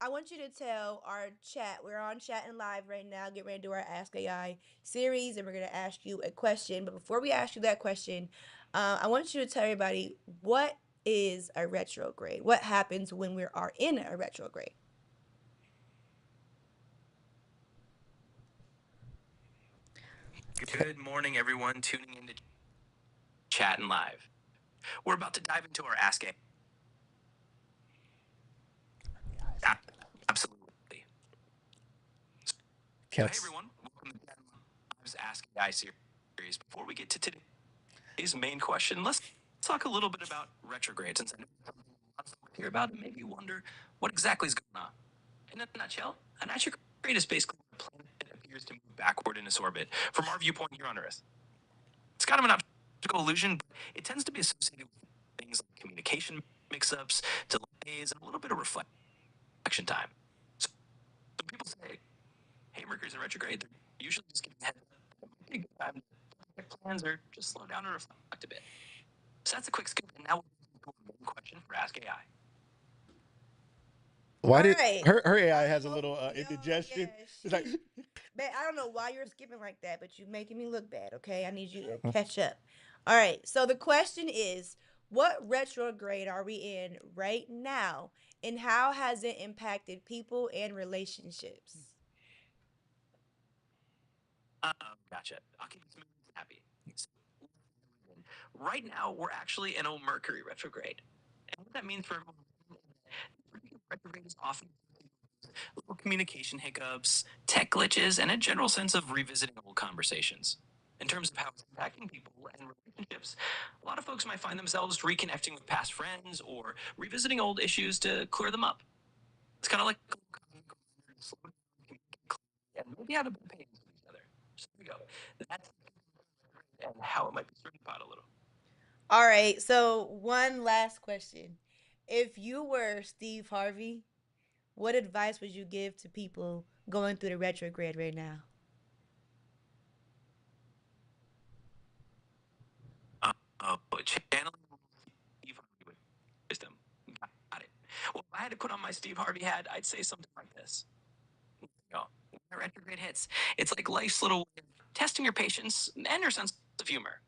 want you to tell our chat. We're on Chattin Live right now. Get ready to do our Ask AI series, and we're gonna ask you a question. But before we ask you that question, I want you to tell everybody what is a retrograde. What happens when we are in a retrograde? Good morning, everyone tuning in to Chattin Live. We're about to dive into our Ask AI. Absolutely. So, hey, everyone. Welcome to Chattin Live's Ask AI series. Before we get to today's main question, let's talk a little bit about retrograde, since I know lots of people hear about it, maybe wonder what exactly is going on. In a nutshell, an retrograde is basically a planet that appears to move backward in its orbit from our viewpoint here on Earth. It's kind of an optical illusion, but it tends to be associated with things like communication mix-ups, delays, and a little bit of reflection time. So when people say, hey, Mercury's in retrograde, they're usually just giving a heads up that it might be a good time to make plans or just slow down and reflect a bit. So that's a quick scoop, and now we'll go to the main question for Ask AI. Why did her AI has a little indigestion? It's like, man, I don't know why you're skipping like that, but you're making me look bad. Okay, I need you to catch up. All right. So the question is, what retrograde are we in right now, and how has it impacted people and relationships? Gotcha. I'll keep it smooth and happy. So, right now, we're actually in a Mercury retrograde. And what that means for everyone, retrograde is often little communication hiccups, tech glitches, and a general sense of revisiting old conversations. In terms of how it's impacting people and relationships, a lot of folks might find themselves reconnecting with past friends or revisiting old issues to clear them up. It's kind of like and maybe have a bit of patience with each other. So there we go. That's and how it might be stirring the pot a little. All right. So one last question: if you were Steve Harvey, what advice would you give to people going through the retrograde right now? Channeling Steve Harvey with wisdom. Got it. Well, if I had to put on my Steve Harvey hat, I'd say something like this. You know, when the retrograde hits, it's like life's little way of testing your patience and your sense of humor.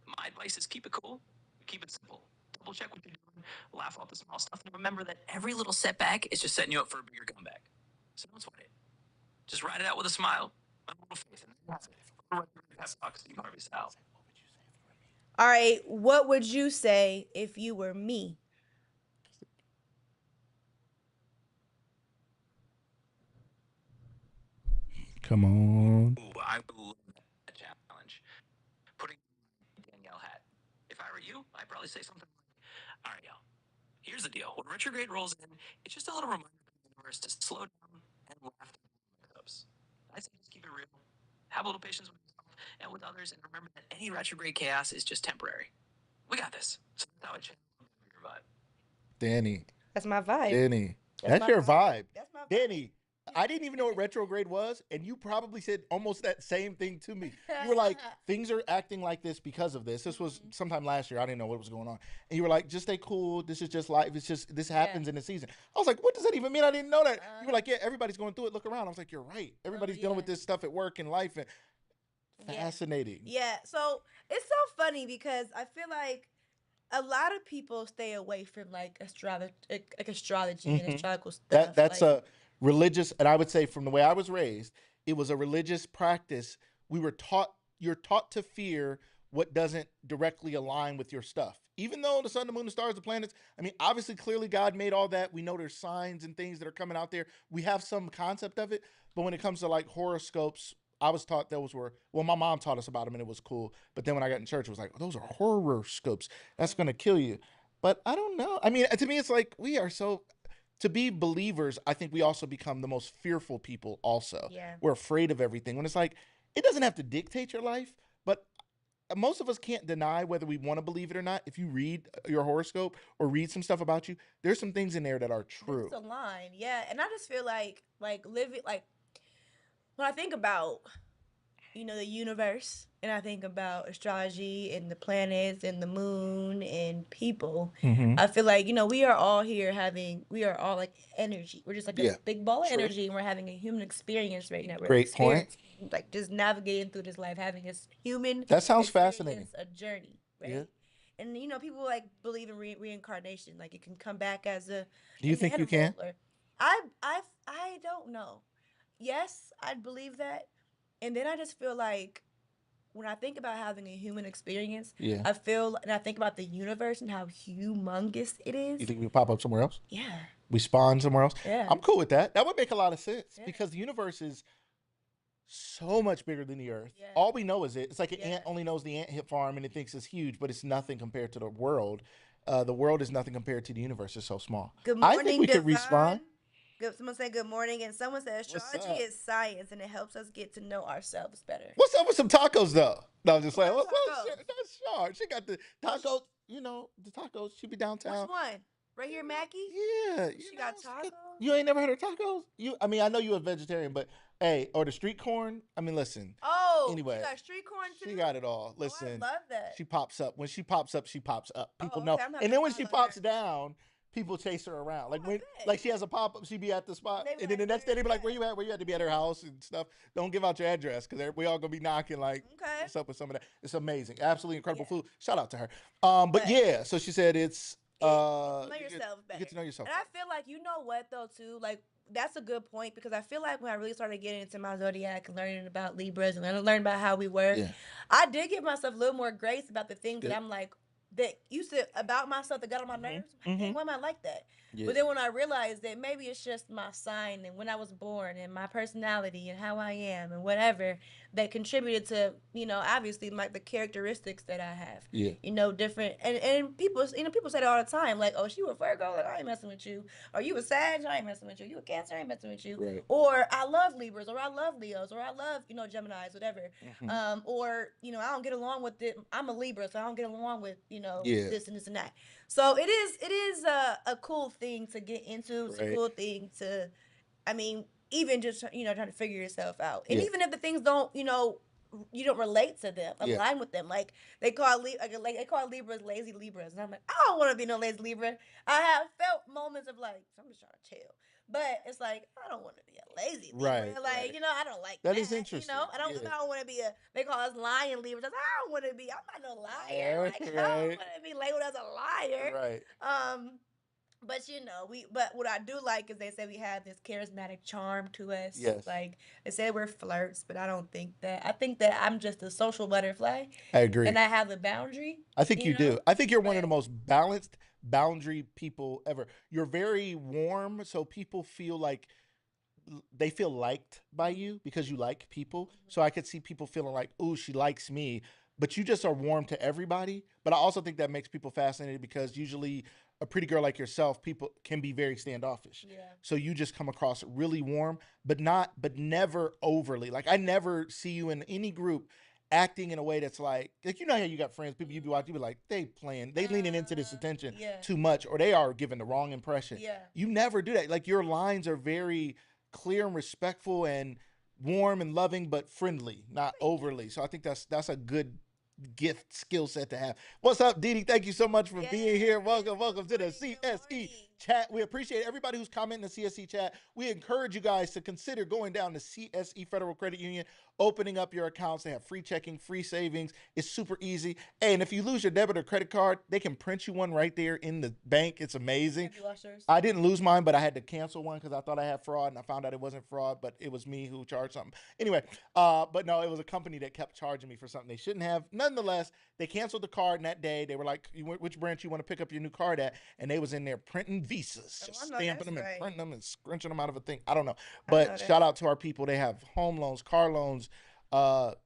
My advice is keep it cool, keep it simple. Double check what you're doing, laugh off the small stuff, and remember that every little setback is just setting you up for a bigger comeback. So don't sweat it. Just ride it out with a smile and a little faith. And that's it. Steve Harvey style. All right. What would you say if you were me? Come on. Ooh, I would love that challenge. Putting Danielle hat. If I were you, I'd probably say something like, all right, y'all. Here's the deal. When retrograde rolls in, it's just a little reminder to the universe to slow down and laugh at the hiccups. I say just keep it real. Have a little patience with yourself and with others, and remember that any retrograde chaos is just temporary. We got this. So that's how I channel your vibe. Danny. That's my vibe. Danny. That's your vibe. That's my vibe. Danny, I didn't even know what retrograde was, and you probably said almost that same thing to me. You were like, things are acting like this because of this. This was sometime last year. I didn't know what was going on. And you were like, just stay cool. This is just life. It's just, this happens in the season. I was like, what does that even mean? I didn't know that. You were like, yeah, everybody's going through it. Look around. I was like, you're right. Everybody's dealing with this stuff at work and life. And fascinating. Yeah. So it's so funny because I feel like a lot of people stay away from like astrology and astrological stuff. That's a religious, and I would say from the way I was raised, it was a religious practice. You're taught to fear what doesn't directly align with your stuff. Even though the sun, the moon, the stars, the planets, I mean, obviously, clearly God made all that. We know there's signs and things that are coming out there. We have some concept of it. But when it comes to like horoscopes, I was taught those were, well, my mom taught us about them and it was cool. But then when I got in church, it was like, those are horoscopes. That's going to kill you. But I don't know. I mean, to me, it's like to be believers, I think we also become the most fearful people also. Yeah. We're afraid of everything. When it's like, it doesn't have to dictate your life, but most of us can't deny whether we want to believe it or not. If you read your horoscope or read some stuff about you, there's some things in there that are true. It's a line, yeah. And I just feel like living, like, when I think about, the universe, and I think about astrology and the planets and the moon and people, I feel like, we are all like energy. We're just like a big ball of energy, and we're having a human experience right now. Great point. Like just navigating through this life, having this human. That sounds fascinating. A journey, right? Yeah. And people like believe in reincarnation, like it can come back as a. Do you think you can? I don't know. Yes, I believe that. And then I just feel like when I think about having a human experience, I think about the universe and how humongous it is. You think we pop up somewhere else? Yeah. We spawn somewhere else? Yeah. I'm cool with that. That would make a lot of sense because the universe is so much bigger than the earth. Yeah. All we know is it's like an ant only knows the ant hip farm and it thinks it's huge, but it's nothing compared to the world. The world is nothing compared to the universe. It's so small. Good morning, I think we could respawn. Someone say good morning, and someone said astrology is science, and it helps us get to know ourselves better. What's up with some tacos, though? No, I'm just saying. What That's sure. She got the tacos, the tacos. She be downtown. Which one? Right here, Mackie? Yeah. She got tacos? You ain't never heard of tacos? I know you're a vegetarian, but hey, or the street corn. I mean, listen. Oh, anyway, she got street corn too? She got it all. Listen. Oh, I love that. She pops up. When she pops up, she pops up. People know. And then when she pops down, people chase her around. Like she has a pop up, she be at the spot, and then the next day they be like, "Where you at? Where you at?" To be at her house and stuff. Don't give out your address because we all gonna be knocking. Like, what's up with some of that? It's amazing, absolutely incredible food. Shout out to her. But yeah, so she said it's know yourself better. You get to know yourself. And I feel like what though too, like that's a good point, because I feel like when I really started getting into my zodiac and learning about Libras and learning about how we work, I did give myself a little more grace about the things that I'm like, that used to about myself that got on my nerves. Like, why am I like that? But then when I realized that maybe it's just my sign and when I was born and my personality and how I am and whatever that contributed to, obviously like the characteristics that I have. Different and people, people say that all the time, like, oh, she was Virgo, like, I ain't messing with you. Or you a Sag, I ain't messing with you. You a Cancer, I ain't messing with you. Right. Or I love Libras, or I love Leos, or I love, Geminis, whatever. Or, I don't get along with it. I'm a Libra, so I don't get along with, this and this and that. So it is a cool thing to get into. It's a cool thing to, even just, trying to figure yourself out. And even if the things don't, you don't relate to them, align with them. Like they call Libras lazy Libras, and I'm like, I don't want to be no lazy Libra. I have felt moments of like, I'm just trying to chill, but it's like I don't want to be a lazy Libra. Like I don't like that. That is interesting. I don't want to be they call us lion Libras. I don't want to be. I'm not no liar. Like I don't want to be labeled as a liar. Right. But but what I do like is they say we have this charismatic charm to us. Yes. Like they say we're flirts, but I don't think that. I think that I'm just a social butterfly. I agree. And I have the boundary. I think you do. I think you're one of the most balanced boundary people ever. You're very warm, so people feel like they feel liked by you because you like people. So I could see people feeling like, ooh, she likes me. But you just are warm to everybody. But I also think that makes people fascinated because usually a pretty girl like yourself, people can be very standoffish. Yeah. So you just come across really warm, but never overly. Like I never see you in any group acting in a way that's like how you got friends, people you be watching, you be like, they leaning into this attention too much, or they are giving the wrong impression. Yeah. You never do that. Like your lines are very clear and respectful and warm and loving, but friendly, not overly. So I think that's a good gift skill set to have. What's up, Dee Dee? Thank you so much for being here. Welcome to the CSE chat. We appreciate everybody who's commenting in the CSE chat. We encourage you guys to consider going down to CSE Federal Credit Union, opening up your accounts. They have free checking, free savings. It's super easy. Hey, and if you lose your debit or credit card, they can print you one right there in the bank. It's amazing. Have you lost yours? I didn't lose mine, but I had to cancel one because I thought I had fraud, and I found out it wasn't fraud, but it was me who charged something. Anyway, but no, it was a company that kept charging me for something they shouldn't have. Nonetheless, they canceled the card in that day. They were like, which branch you want to pick up your new card at? And they was in there printing visas, just stamping them and printing them and scrunching them out of a thing. I don't know. But shout out to our people. They have home loans, car loans,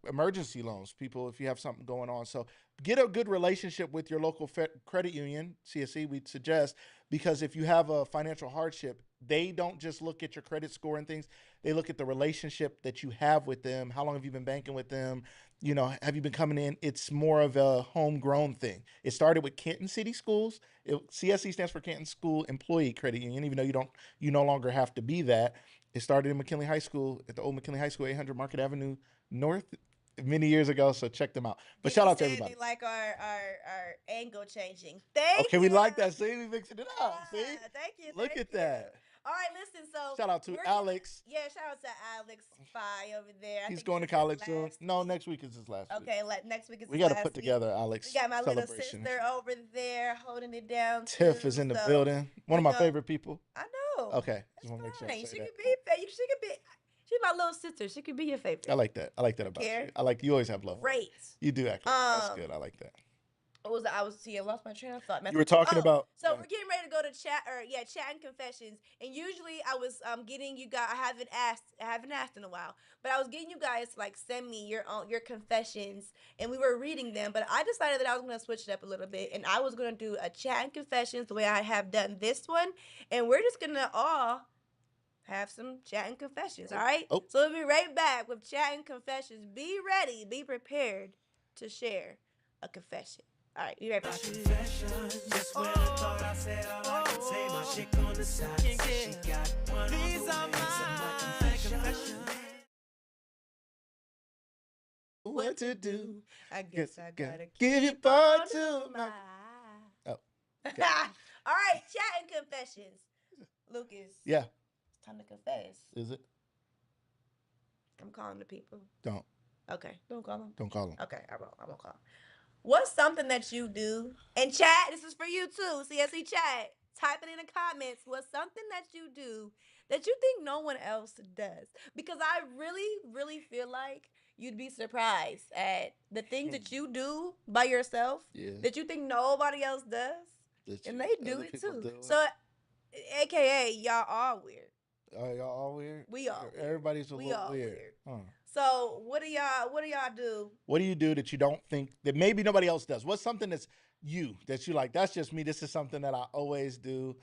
emergency loans, people, if you have something going on. So get a good relationship with your local credit union, CSE, we'd suggest, because if you have a financial hardship, they don't just look at your credit score and things. They look at the relationship that you have with them. How long have you been banking with them? Have you been coming in? It's more of a homegrown thing. It started with Canton City Schools. CSE stands for Canton School Employee Credit Union, even though you no longer have to be that. It started in McKinley High School, at the old McKinley High School, 800 Market Avenue North, many years ago. So check them out. But shout out to everybody. They like our angle changing. Thank you. We like that. See, we mixing it up. See? Thank you. Look at that. All right, listen. So shout out to Alex. Shout out to Alex Phi over there. He's going to college soon. No, next week is his last week. Okay, next week is we got to put together Alex. We got my little sister over there holding it down. Tiff is in the building. One of my favorite people. I know. Okay, just want to make sure. She could be. She's my little sister. She could be your favorite. I like that. I like that about you. I like you always have love. Great. You do actually. That's good. I like that. I lost my train of thought. You were talking about. So we're getting ready to go to Chattin Confessions, and usually I was getting you guys. I haven't asked in a while, but I was getting you guys to like send me your confessions, and we were reading them. But I decided that I was going to switch it up a little bit, and I was going to do a Chattin Confessions the way I have done this one, and we're just gonna all have some Chattin Confessions. All right. Oh. So we'll be right back with Chattin Confessions. Be ready. Be prepared to share a confession. All right, be right back. Just when I thought I said all I can say, my chick on the side. She got one. These are my confessions. What to do? I guess I gotta give you part two. Oh. Okay. All right, Chattin Confessions. Lucas. Yeah. It's time to confess. Is it? I'm calling the people. Don't. Okay. Don't call them. Don't call them. Okay, I won't call them. What's something that you do? And chat, this is for you too. CSE chat. Type it in the comments. What's something that you do that you think no one else does? Because I really, really feel like you'd be surprised at the things that you do by yourself that you think nobody else does. And they do it too. So, AKA, y'all all weird. Y'all all weird? We all weird. Everybody's a little weird. Huh. So what do y'all do? What do you do that you don't think that maybe nobody else does? What's something that's you that you like? That's just me. This is something that I always do.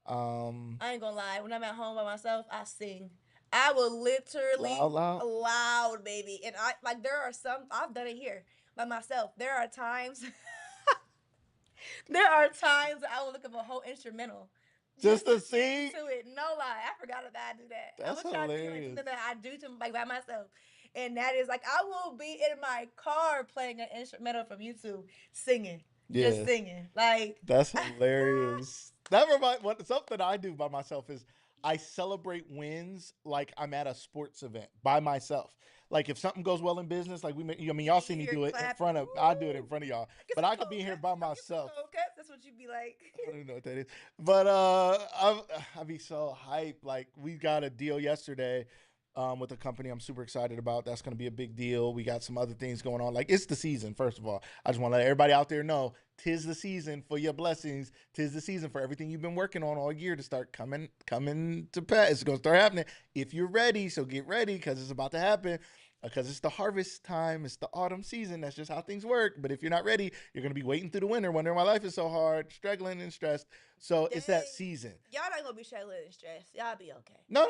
I ain't gonna lie. When I'm at home by myself, I sing. I will literally loud, baby. And I like there are some I've done it here by myself. There are times I will look up a whole instrumental. Just to sing to it. No lie. I forgot that I do that. That's hilarious. That I do to like by myself. And that is like I will be in my car playing an instrumental from YouTube, singing. Yeah. Just singing. Like that's hilarious. That reminds something I do by myself is I celebrate wins like I'm at a sports event by myself. Like if something goes well in business, like y'all see me do it in front of. I do it in front of y'all, but I could be here by myself. Okay, that's what you'd be like. I don't even know what that is, but I'd be so hyped. Like we got a deal yesterday. With a company I'm super excited about. That's going to be a big deal. We got some other things going on. Like it's the season, first of all. I just want to let everybody out there know, 'tis the season for your blessings. 'Tis the season for everything you've been working on all year to start coming to pass. It's going to start happening if you're ready. So get ready because it's about to happen. Because it's the harvest time. It's the autumn season. That's just how things work. But if you're not ready, you're going to be waiting through the winter, wondering why life is so hard, struggling and stressed. So it's that season. Y'all not going to be struggling and stressed. Y'all be okay. No.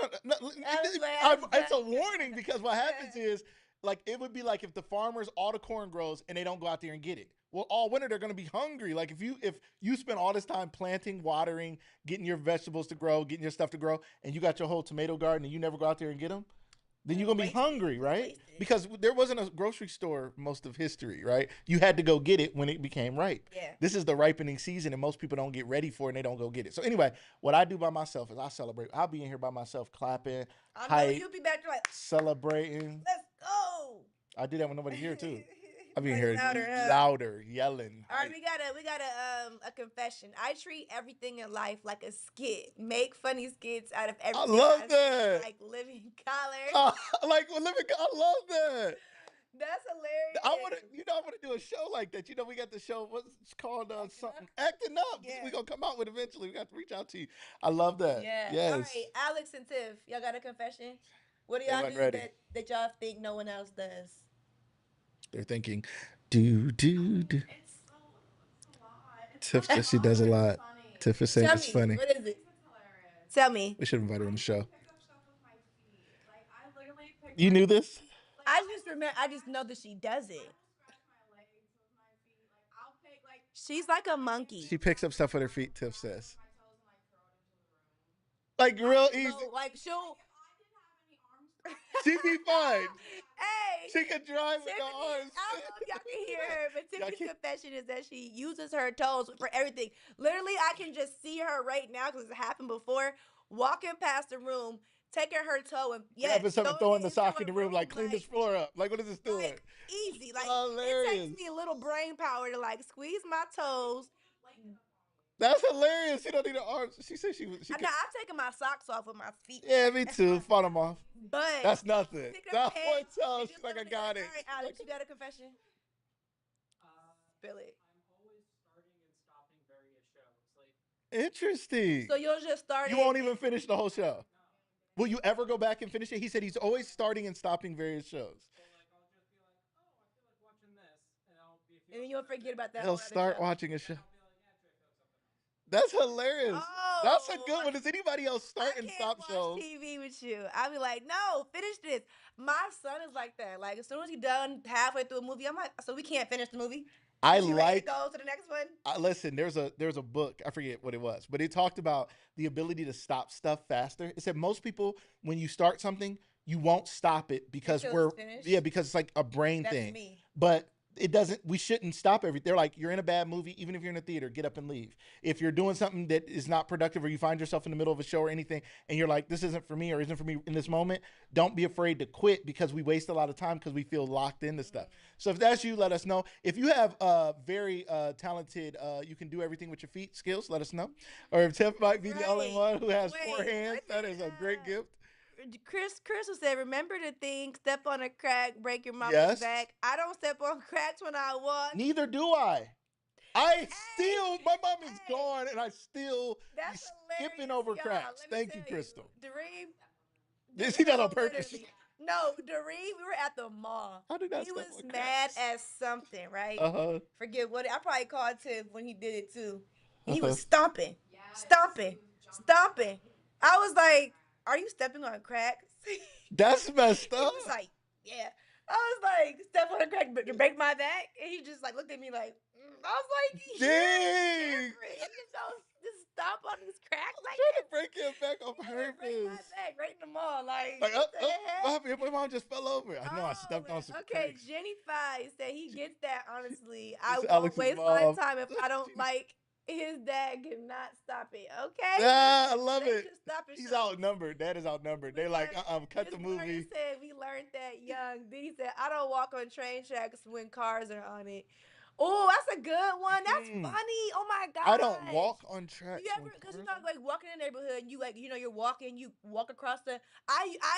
It's a warning because what happens is, like, it would be like if the farmers, all the corn grows and they don't go out there and get it. Well, all winter, they're going to be hungry. Like, if you spend all this time planting, watering, getting your vegetables to grow, getting your stuff to grow, and you got your whole tomato garden and you never go out there and get them, then you're going to be hungry, right? Because there wasn't a grocery store most of history, right? You had to go get it when it became ripe. Yeah. This is the ripening season, and most people don't get ready for it, and they don't go get it. So anyway, what I do by myself is I celebrate. I'll be in here by myself clapping, hype, you'll be back there like, celebrating. Let's go. I do that when nobody here, too. I be in here louder, yelling. All right, we got a confession. I treat everything in life like a skit. Make funny skits out of everything. I love that. Like living color. I love that. That's hilarious. I want to do a show like that. We got the show. What's it's called? Something Acting Up. Yeah. We're gonna come out with eventually. We got to reach out to you. I love that. Yeah. Yes. All right, Alex and Tiff, y'all got a confession? What do y'all do that y'all think no one else does? They're thinking, do. Tiff says she does a lot. Tiff is saying it's funny. What is it? Tell me. We should invite her on the show. You knew this? I just know that she does it. She's like a monkey. She picks up stuff with her feet, Tiff says. Like real easy. Like she'll... She'd be fine. Hey, she can drive with her arms. I don't know if y'all can hear her, but Tiffany's confession is that she uses her toes for everything. Literally, I can just see her right now because it's happened before. Walking past the room, taking her toe and throwing the sock in the room, like clean this floor up. Like what is this doing? Like, easy. Like hilarious. It takes me a little brain power to like squeeze my toes. That's hilarious. She don't need her arms. She said she I'm taking my socks off with my feet. Yeah, me too. Fought them off. But that's nothing. That one toe, she's like, I got it. All right, Alex, you got a confession? Spill it. I'm always starting and stopping various shows. Interesting. So you'll just start. You won't even finish the whole show. Will you ever go back and finish it? He said he's always starting and stopping various shows. So like I'll just be like, oh, I feel like watching this, and I'll be. And then you'll forget about that. He'll start watching a show. That's hilarious. Oh, that's a good one. Does anybody else start and stop shows? TV with you. I'll be like, no, finish this. My son is like that. Like as soon as he's done halfway through a movie, I'm like, so we can't finish the movie. I ready to go to the next one. Listen, there's a book. I forget what it was, but it talked about the ability to stop stuff faster. It said most people, when you start something, you won't stop it because because it's like a brain thing. Me. But we shouldn't stop everything. They're like, you're in a bad movie, even if you're in a theater, get up and leave. If you're doing something that is not productive, or you find yourself in the middle of a show or anything, and you're like, this isn't for me or isn't for me in this moment, don't be afraid to quit, because we waste a lot of time because we feel locked into stuff. So if that's you, let us know. If you have very talented, you can do everything with your feet skills, let us know. Or if Tiff might be the only one who has 4 hands, that is a great gift. Crystal said, remember the thing, step on a crack, break your mama's back. I don't step on cracks when I walk. Neither do I. My mom is gone, and I still be skipping over cracks. Thank you, Crystal. Dareem, Is he that on purpose? No, Dareem, we were at the mall. How did that He was mad at something, right? Forget what. I probably called Tiff when he did it too. He was stomping. I was like, are you stepping on cracks? That's messed up. He was like, yeah. I was like, step on a crack to break my back? And he just like looked at me like, I was like, dang. Just stop on this crack. Like, trying to break your back on purpose. Break my back right in the mall. Like what happened? My mom just fell over. I know I stepped on some cracks. Jenny Five said he gets that, honestly. I won't waste my time if I don't like his dad cannot stop it. Okay. Yeah, I love it. He's outnumbered. Dad is outnumbered. They're like, cut the movie. Said we learned that young. Then he said, I don't walk on train tracks when cars are on it. Oh, that's a good one. That's funny. Oh my god. I don't walk on tracks. You ever, because you're not like walking in the neighborhood and you like, you're walking, you walk across the.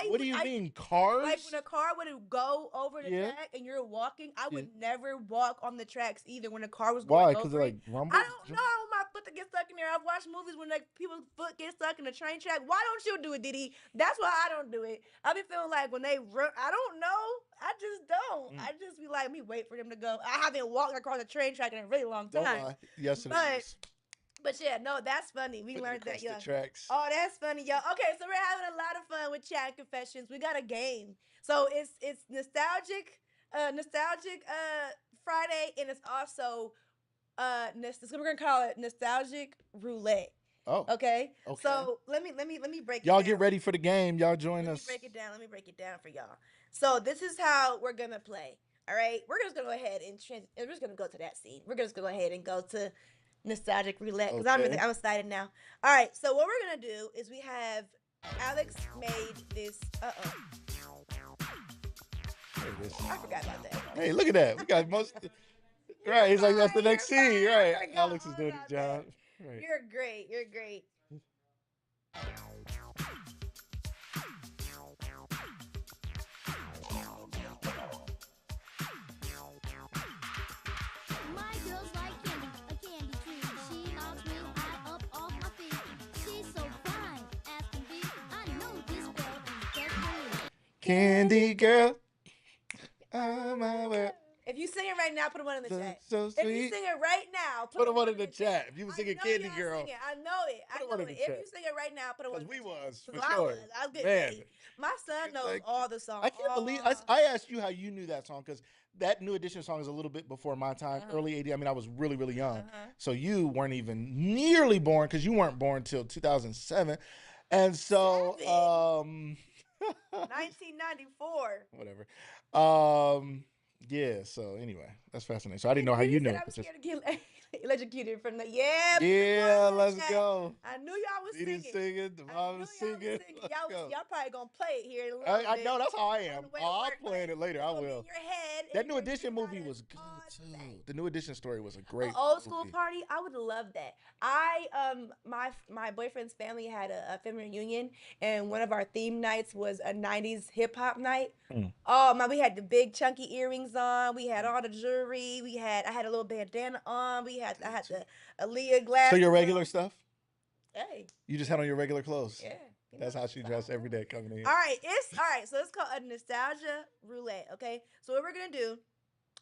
What do you mean, cars? Like when a car would go over the track and you're walking, I would never walk on the tracks either when a car was going over. Why? Because they're like rumble. I don't know. My foot to get stuck in there. I've watched movies when like people's foot get stuck in the train track. Why don't you do it, Diddy? That's why I don't do it. I be feeling like when they run, I don't know. I just don't. I just be like, let me wait for them to go. I haven't walked across a train track in a really long time. Don't lie. Yes, it is. But yeah, no, that's funny. We learned that young. Tracks. Oh, that's funny, y'all. Okay, so we're having a lot of fun with Chattin Confessions. We got a game. So it's nostalgic Friday, and it's also we're gonna call it nostalgic roulette. Oh. Okay. So let me break it down. Y'all get ready for the game. Y'all join us. Let me break it down for y'all. So this is how we're gonna play. All right. We're just gonna go ahead and we're just gonna go to that scene. We're just gonna go ahead and go to nostalgic roulette because I'm excited now. All right. So what we're gonna do is we have Alex made this. I forgot about that. Hey, look at that. We got most. Right. He's like, that's the next scene. Right. Alex is doing his job. Right. You're great. My girl's like candy, a candy tree. She knocks me high up off my feet. She's so fine, as can be. I know this girl is just for me. Candy girl. Oh my word. If you sing it right now, put one in the chat. So sweet. If you sing it right now, put one in the chat. If you were singing Candy Girl. I know it. If you sing it right now, put one in the chat. Because we was, for I sure. was. I was good. Man. My son knows all the songs. I can't believe I asked you how you knew that song, because that New Edition song is a little bit before my time, early 80s. I mean, I was really, really young. So you weren't even nearly born, because you weren't born till 2007. And so 1994. Whatever. Yeah, so anyway, that's fascinating. So I didn't know how you knew. I was scared to get electrocuted from the let's go. I knew y'all was singing. The mom was singing. Y'all probably gonna play it here in a little bit. I know, that's how I am. I'll play it later. I will. In your head, that New Edition movie was good too. The New Edition story was a great old school party. I would love that. My boyfriend's family had a family reunion, and one of our theme nights was a 90s hip hop night. Oh man, we had the big chunky earrings on. We had all the jewelry. I had a little bandana on. I had the Aaliyah glasses. So your regular stuff? Hey. You just had on your regular clothes? Yeah. That's how she dressed every day coming in. All right. So it's called a nostalgia roulette. Okay. So what we're gonna do?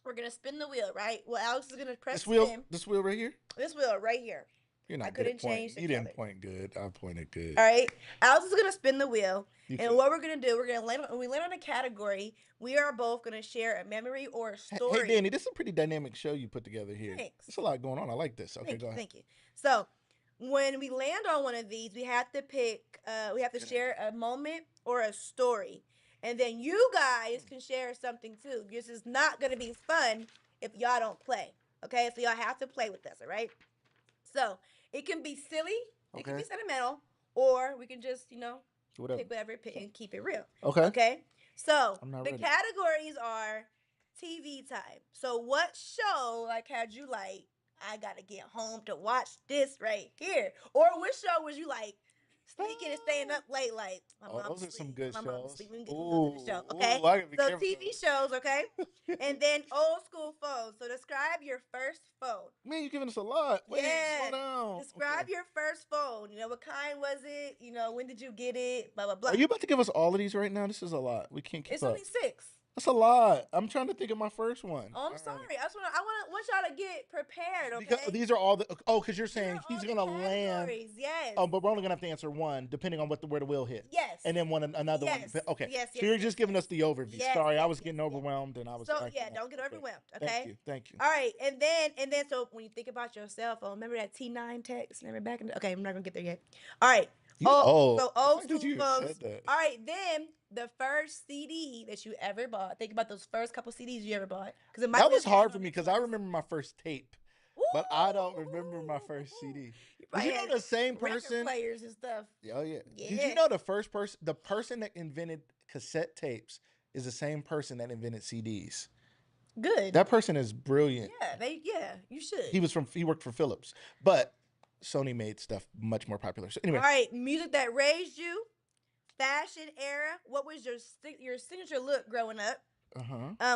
We're gonna spin the wheel, right? Well, Alex is gonna press spin. This wheel right here? This wheel right here. You're not. I couldn't change. You didn't point good. I pointed good. All right. Alex is gonna spin the wheel, and what we're gonna do, when we land on a category, we are both gonna share a memory or a story. Hey, Danny, this is a pretty dynamic show you put together here. Thanks. There's a lot going on. I like this. Okay, go ahead. Thank you. So, when we land on one of these, we have to pick. We have to share a moment or a story, and then you guys can share something too. This is not gonna be fun if y'all don't play. Okay, so y'all have to play with us, all right? So it can be silly, it can be sentimental, or we can just, pick whatever and keep it real. Okay. Okay. So the ready. categories are TV time. So what show had you I gotta get home to watch this right here? Or what show was you sneaking and staying up late my mom those are some good my shows. Sleep. We can go to the show, okay? I gotta be So careful. TV shows, okay? And then old school phones. So describe your first phone. Man, you're giving us a lot. Wait, Yeah. slow down. Describe your first phone. What kind was it? When did you get it? Blah, blah, blah. Are you about to give us all of these right now? This is a lot. We can't keep It's up. only 6. That's a lot. I'm trying to think of my first one. Oh, I'm sorry. Right. I want y'all to get prepared, okay? Because these are all the because you're saying he's gonna land. Yes. Oh, but we're only gonna have to answer one depending on where the wheel hits. Yes. And then another one. Okay. Yes. So you're just giving us the overview. Yes, Sorry, I was getting overwhelmed and I was. So don't get overwhelmed. Okay. Thank you. All right, and then so when you think about your cell phone, remember that T9 text? Remember back in the, okay, I'm not gonna get there yet. All right. So old school phones. All right, then the first CD that you ever bought. Think about those first couple CDs you ever bought, because that was hard for me because I remember my first tape, but I don't remember my first CD. Did you know the same person? Players and stuff. Oh yeah. Did you know the person that invented cassette tapes is the same person that invented CDs? Good. That person is brilliant. Yeah, you should. He worked for Philips, but Sony made stuff much more popular. So anyway. All right, music that raised you, fashion era. What was your signature look growing up?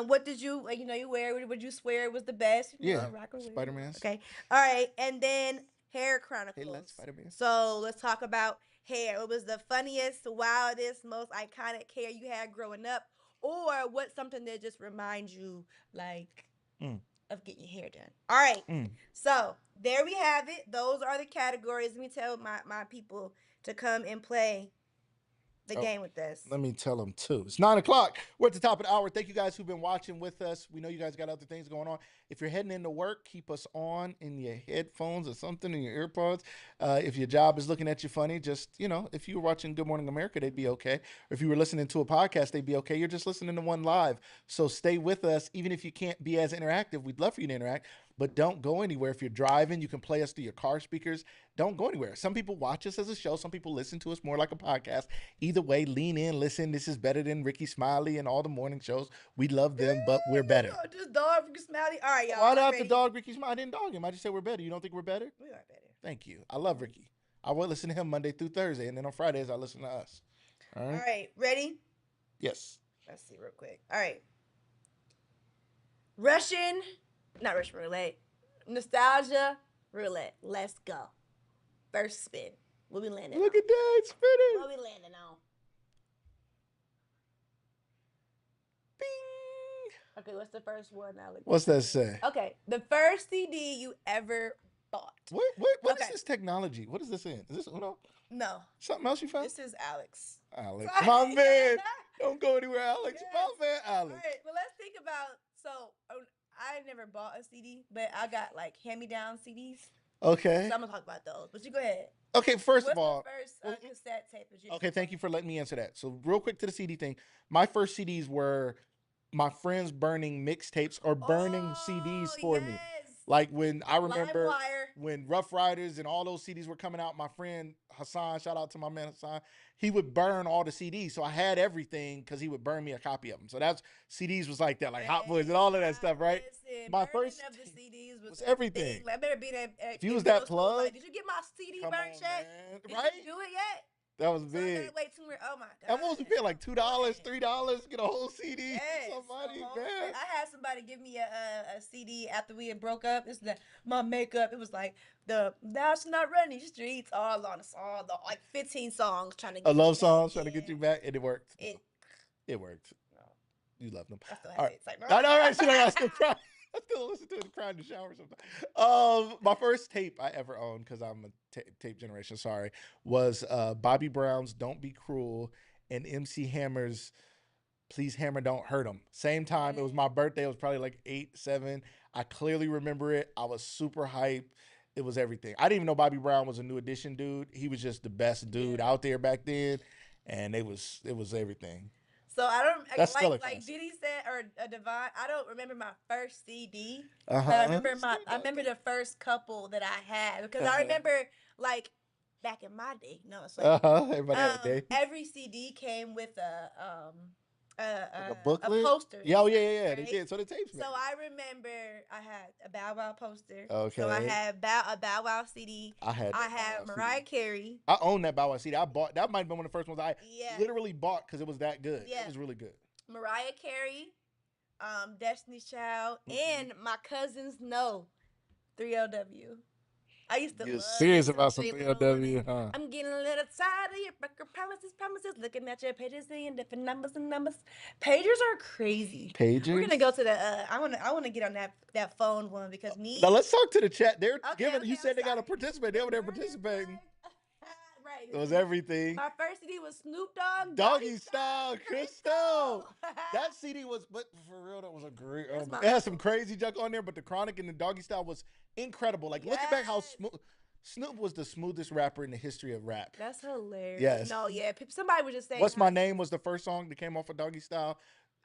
What did you you wear? Would you swear it was the best? Spider-Man's. Okay. All right, and then hair chronicles. Hey, let's Spider-Man. So let's talk about hair. What was the funniest, wildest, most iconic hair you had growing up, or what's something that just reminds you of getting your hair done? All right. So there we have it. Those are the categories. Let me tell my people to come and play the game with us. Let me tell them too. It's 9:00. We're at the top of the hour. Thank you guys who've been watching with us. We know you guys got other things going on. If you're heading into work, keep us on in your headphones or something, in your earpods. If your job is looking at you funny, just, if you were watching Good Morning America, they'd be okay. Or if you were listening to a podcast, they'd be okay. You're just listening to one live. So stay with us. Even if you can't be as interactive, we'd love for you to interact. But don't go anywhere. If you're driving, you can play us through your car speakers. Don't go anywhere. Some people watch us as a show. Some people listen to us more like a podcast. Either way, lean in, listen. This is better than Ricky Smiley and all the morning shows. We love them, but we're better. Just dog Ricky Smiley. All right, y'all. Why do I have to dog Ricky Smiley? I didn't dog him. I just said we're better. You don't think we're better? We are better. Thank you. I love Ricky. I will listen to him Monday through Thursday, and then on Fridays I listen to us. All right. Ready? Yes. Let's see real quick. All right. Not Russian roulette. Nostalgia roulette. Let's go. First spin. What we landing Look on? at that spinning. What we landing on? Bing. Okay, what's the first one, Alex? What's that say? Okay, the first CD you ever bought. What is this technology? What is this in? Is this Uno? No. Something else you found? This is Alex. Alex. My man. Don't go anywhere, Alex. Yes. My man, Alex. All right, well, let's think about, I never bought a CD, but I got hand-me-down CDs. Okay. So I'm going to talk about those, but you go ahead. Okay, first What's of all. the first cassette tape that you Okay, thank you for letting me answer that. So real quick to the CD thing. My first CDs were my friends burning mixtapes or burning CDs for me. Like when I remember when Rough Riders and all those CDs were coming out, my friend Hassan, shout out to my man Hassan, he would burn all the CDs. So I had everything because he would burn me a copy of them. So that's CDs was like that, like Hot Boys and all of that stuff, right? My first of the CDs was everything. I better be that. If you was that plug, did you get my CD burn check? Right? Did you do it yet? That was big. Wait 2 minutes. Oh my god. That was paying like $2, $3, get a whole CD. Yes, Somebody, man. I had somebody give me a CD after we had broke up. This is my makeup. It was like Thou Shalt Not Run These Streets, all on all the 15 songs trying to get a love song back. trying to get you back, and it worked. It worked. No. You loved them. I still All have right. it. I know, right? I still cry. I still listen to it and cry in the shower sometimes. My first tape I ever owned, because I'm a tape generation, sorry, was Bobby Brown's Don't Be Cruel and MC Hammer's Please Hammer Don't Hurt 'Em. Same time. It was my birthday. It was probably like 8, 7. I clearly remember it. I was super hyped. It was everything. I didn't even know Bobby Brown was a New Edition dude. He was just the best dude out there back then, and it was everything. So I don't That's still a like classic. Diddy said or Divine. I don't remember my first CD. Uh-huh. But I remember the first couple that I had because I remember like back in my day. No, it's like Everybody had a day. every CD came with Like a booklet, poster. Yeah, right? They did. So the tapes. So I remember I had a Bow Wow poster. Okay. So I had a Bow Wow CD. I had Mariah Carey. I own that Bow Wow CD. I bought that. Might have been one of the first ones I Yeah. literally bought because it was that good. Yeah. It was really good. Mariah Carey, Destiny's Child, and my cousins know 3LW. I used to You're love serious this about some sweet little 3LW, woman. huh? I'm getting a little tired of your record promises. Looking at your pages, seeing different numbers and numbers. Pagers are crazy. Pagers. We're gonna go to the. I wanna get on that phone one because me. Now let's talk to the chat. They're giving. Okay, You said I'm they got to sorry. participate. They over there participating. Right. It was everything. My first CD was Snoop Dogg. Doggy Style, Crystal. That CD was, but for real, that was a great album. It had some crazy junk on there, but the Chronic and the Doggy Style was incredible. Like looking back, how Snoop was the smoothest rapper in the history of rap. That's hilarious. Yes. No, yeah. Somebody was just saying. What's My Name was the first song that came off of Doggy Style.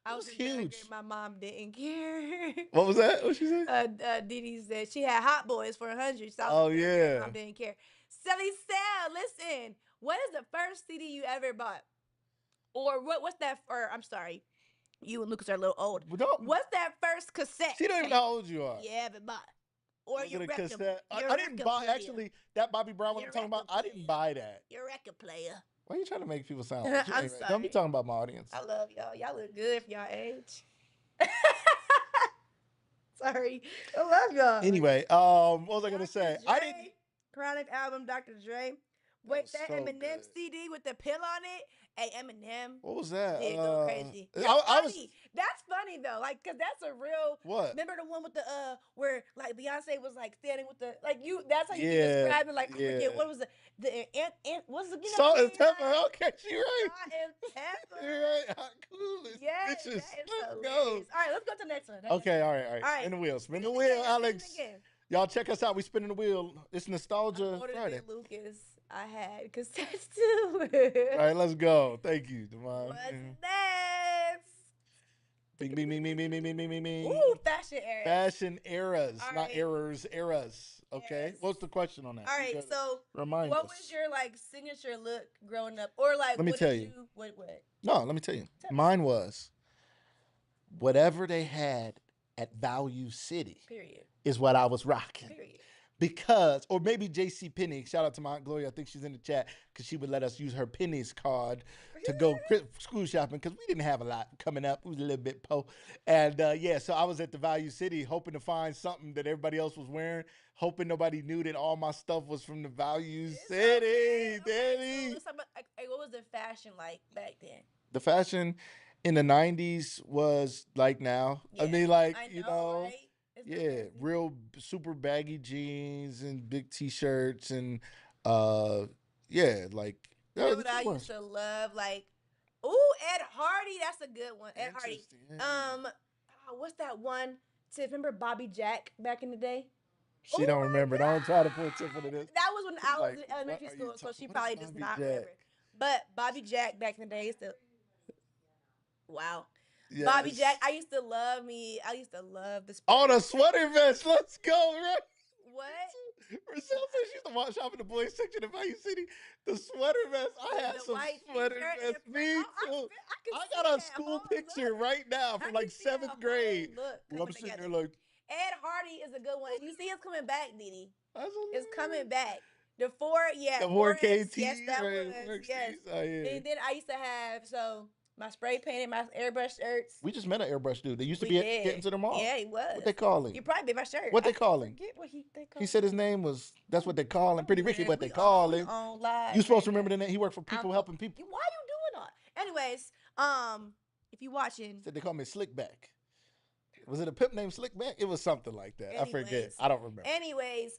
I was huge. My mom didn't care. What was that? What she said? Didi said she had Hot Boys for 100. So oh yeah. My mom didn't care. Sally Sal, listen. What is the first CD you ever bought? Or what's that? Or I'm sorry, you and Lucas are a little old. What's that first cassette? She don't even know how old you are. You ever bought? Or your record cassette? I didn't buy actually that Bobby Brown one I'm talking about. I didn't buy that. Your record player. Why are you trying to make people sound? I'm sorry. Don't be talking about my audience. I love y'all. Y'all look good for y'all age. Sorry, I love y'all. Anyway, what was I gonna say? Dre, I didn't. Chronic album, Dr. Dre. Wait, that so Eminem good. CD with the pill on it. Hey, Eminem. What was that? Did go crazy. That's I was. funny. That's funny though, like, cause that's a real. What? Remember the one with the where like Beyonce was like standing with the like you. That's how you Yeah, describe it. Like I yeah. forget what was the what's the Salt and pepper. Okay, she right. Salt and pepper. You're right. How cool is Yes, bitches? that is Let's hilarious. go. All right, let's go to the next one. Okay, all right. Spin the wheel. Spin the wheel, Alex. Y'all check us out. We spinning the wheel. It's Nostalgia Friday. Lucas, I had cassettes too. All right, let's go. Thank you, Devon. What's next? Bing, bing, bing, bing, bing, bing, bing, bing, bing. Ooh, fashion era. Fashion eras, All not right. errors, eras. Okay. Yes. What's the question on that? All You right, gotta so remind what us. was your like signature look growing up, or like Let me what tell did you. What? No, let me tell you. Tell me. Mine was whatever they had at Value City Period. is what I was rocking. Period. Because, or maybe J.C. Penney, shout out to my Aunt Gloria, I think she's in the chat, because she would let us use her Penny's card to go school shopping, because we didn't have a lot coming up. We was a little bit po. And yeah, so I was at the Value City hoping to find something that everybody else was wearing, hoping nobody knew that all my stuff was from the Value City. Okay. Daddy. So let's talk about, like, what was the fashion like back then? The fashion in the 90s was like now. I mean, like, you know. Right? It's Yeah, crazy. real super baggy jeans and big t-shirts and yeah, like You know what I used to love? Like, ooh, Ed Hardy. That's a good one. Ed Hardy. Interesting, What's that one? Remember Bobby Jack back in the day? She don't remember. Don't try to put a tip into this. That was when I was Like, in elementary what are you school, so talking- she what probably is does Bobby not Jack? remember. But Bobby Jack back in the day used to. Wow. Yes. Bobby Jack, I used to love the. Oh, the sweater vest. Let's go, right? What? Rochelle said she used to watch shop in the boys section of Value City. The sweater vest. I had The some white sweater t-shirt and vests. the Me front. too. can I see got a that school whole picture look. right now I from can like see that 7th whole grade. look Well, I'm coming sitting together. there like, Ed Hardy is a good one. You see, it's coming back, Didi. that's It's coming back. The 4, yeah. The 4X, 4KT, yes, that right? was, 4Ks. yes. Oh, yeah. And then I used to have, my spray painted, my airbrush shirts. We just met an airbrush dude. They used to We be did. getting to the mall. Yeah, he was. What they call him? You probably did my shirt. What they I call him? forget what they call He said his name was, that's what they call him. Pretty Ricky, Man, what they we call on- him. on live You supposed to right remember now. the name. He worked for people helping people. Why you doing all? Anyways, if you watching, Said they called me Slickback. Was it a pimp named Slickback? It was something like that. I forget. Anyways. I don't remember. anyways,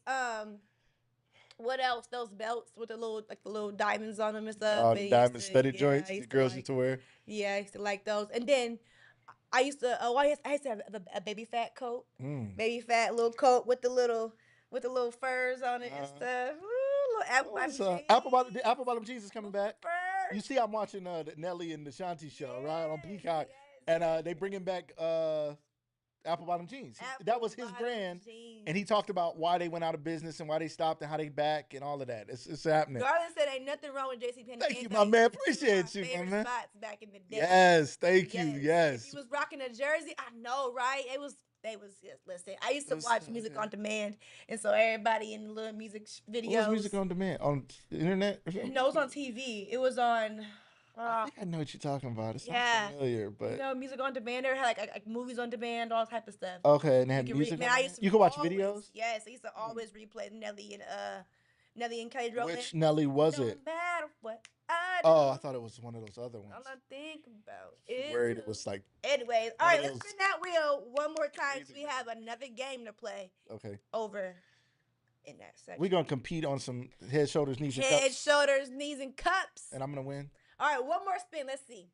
what else? Those belts with the little diamonds on them and stuff. The and diamond used to- studded yeah, joints I the used girls to used to wear. Yeah, I used to like those. And then I used to have a baby fat coat, baby fat little coat with the little furs on it and stuff. Ooh, little apple bottom jeans. Apple bottom jeans is coming back. Furs. You see, I'm watching the Nelly and the Shanti show, right, on Peacock, and they bringing back Apple Bottom Jeans. That was his brand, and he talked about why they went out of business and why they stopped and how they back and all of that. It's happening. Garland said, "Ain't nothing wrong with JCPenney." Thank you, my man. Appreciate you, my man. Spots back in the day. Yes, thank you. Yes. If he was rocking a jersey, I know, right? They was listen. I used to watch music on demand, and so everybody in the little music videos. What was music on demand on the internet? Or something? No, it was on TV. It was on. I think I know what you're talking about. It's not familiar, but music on demand. They had like movies on demand, all type of stuff. Okay, and they had music. You could watch videos. Yes, I used to always replay Nelly and Kelly Rowland. Which Nelly was it? No matter what I do. Oh, I thought it was one of those other ones. All I think about is worried it was like. Anyways, all right, let's spin that wheel one more time. So we have another game to play. Okay. Over in that section. We're gonna compete on some head, shoulders, knees, and cups. Head, shoulders, knees, and cups. And I'm gonna win. All right, one more spin. Let's see.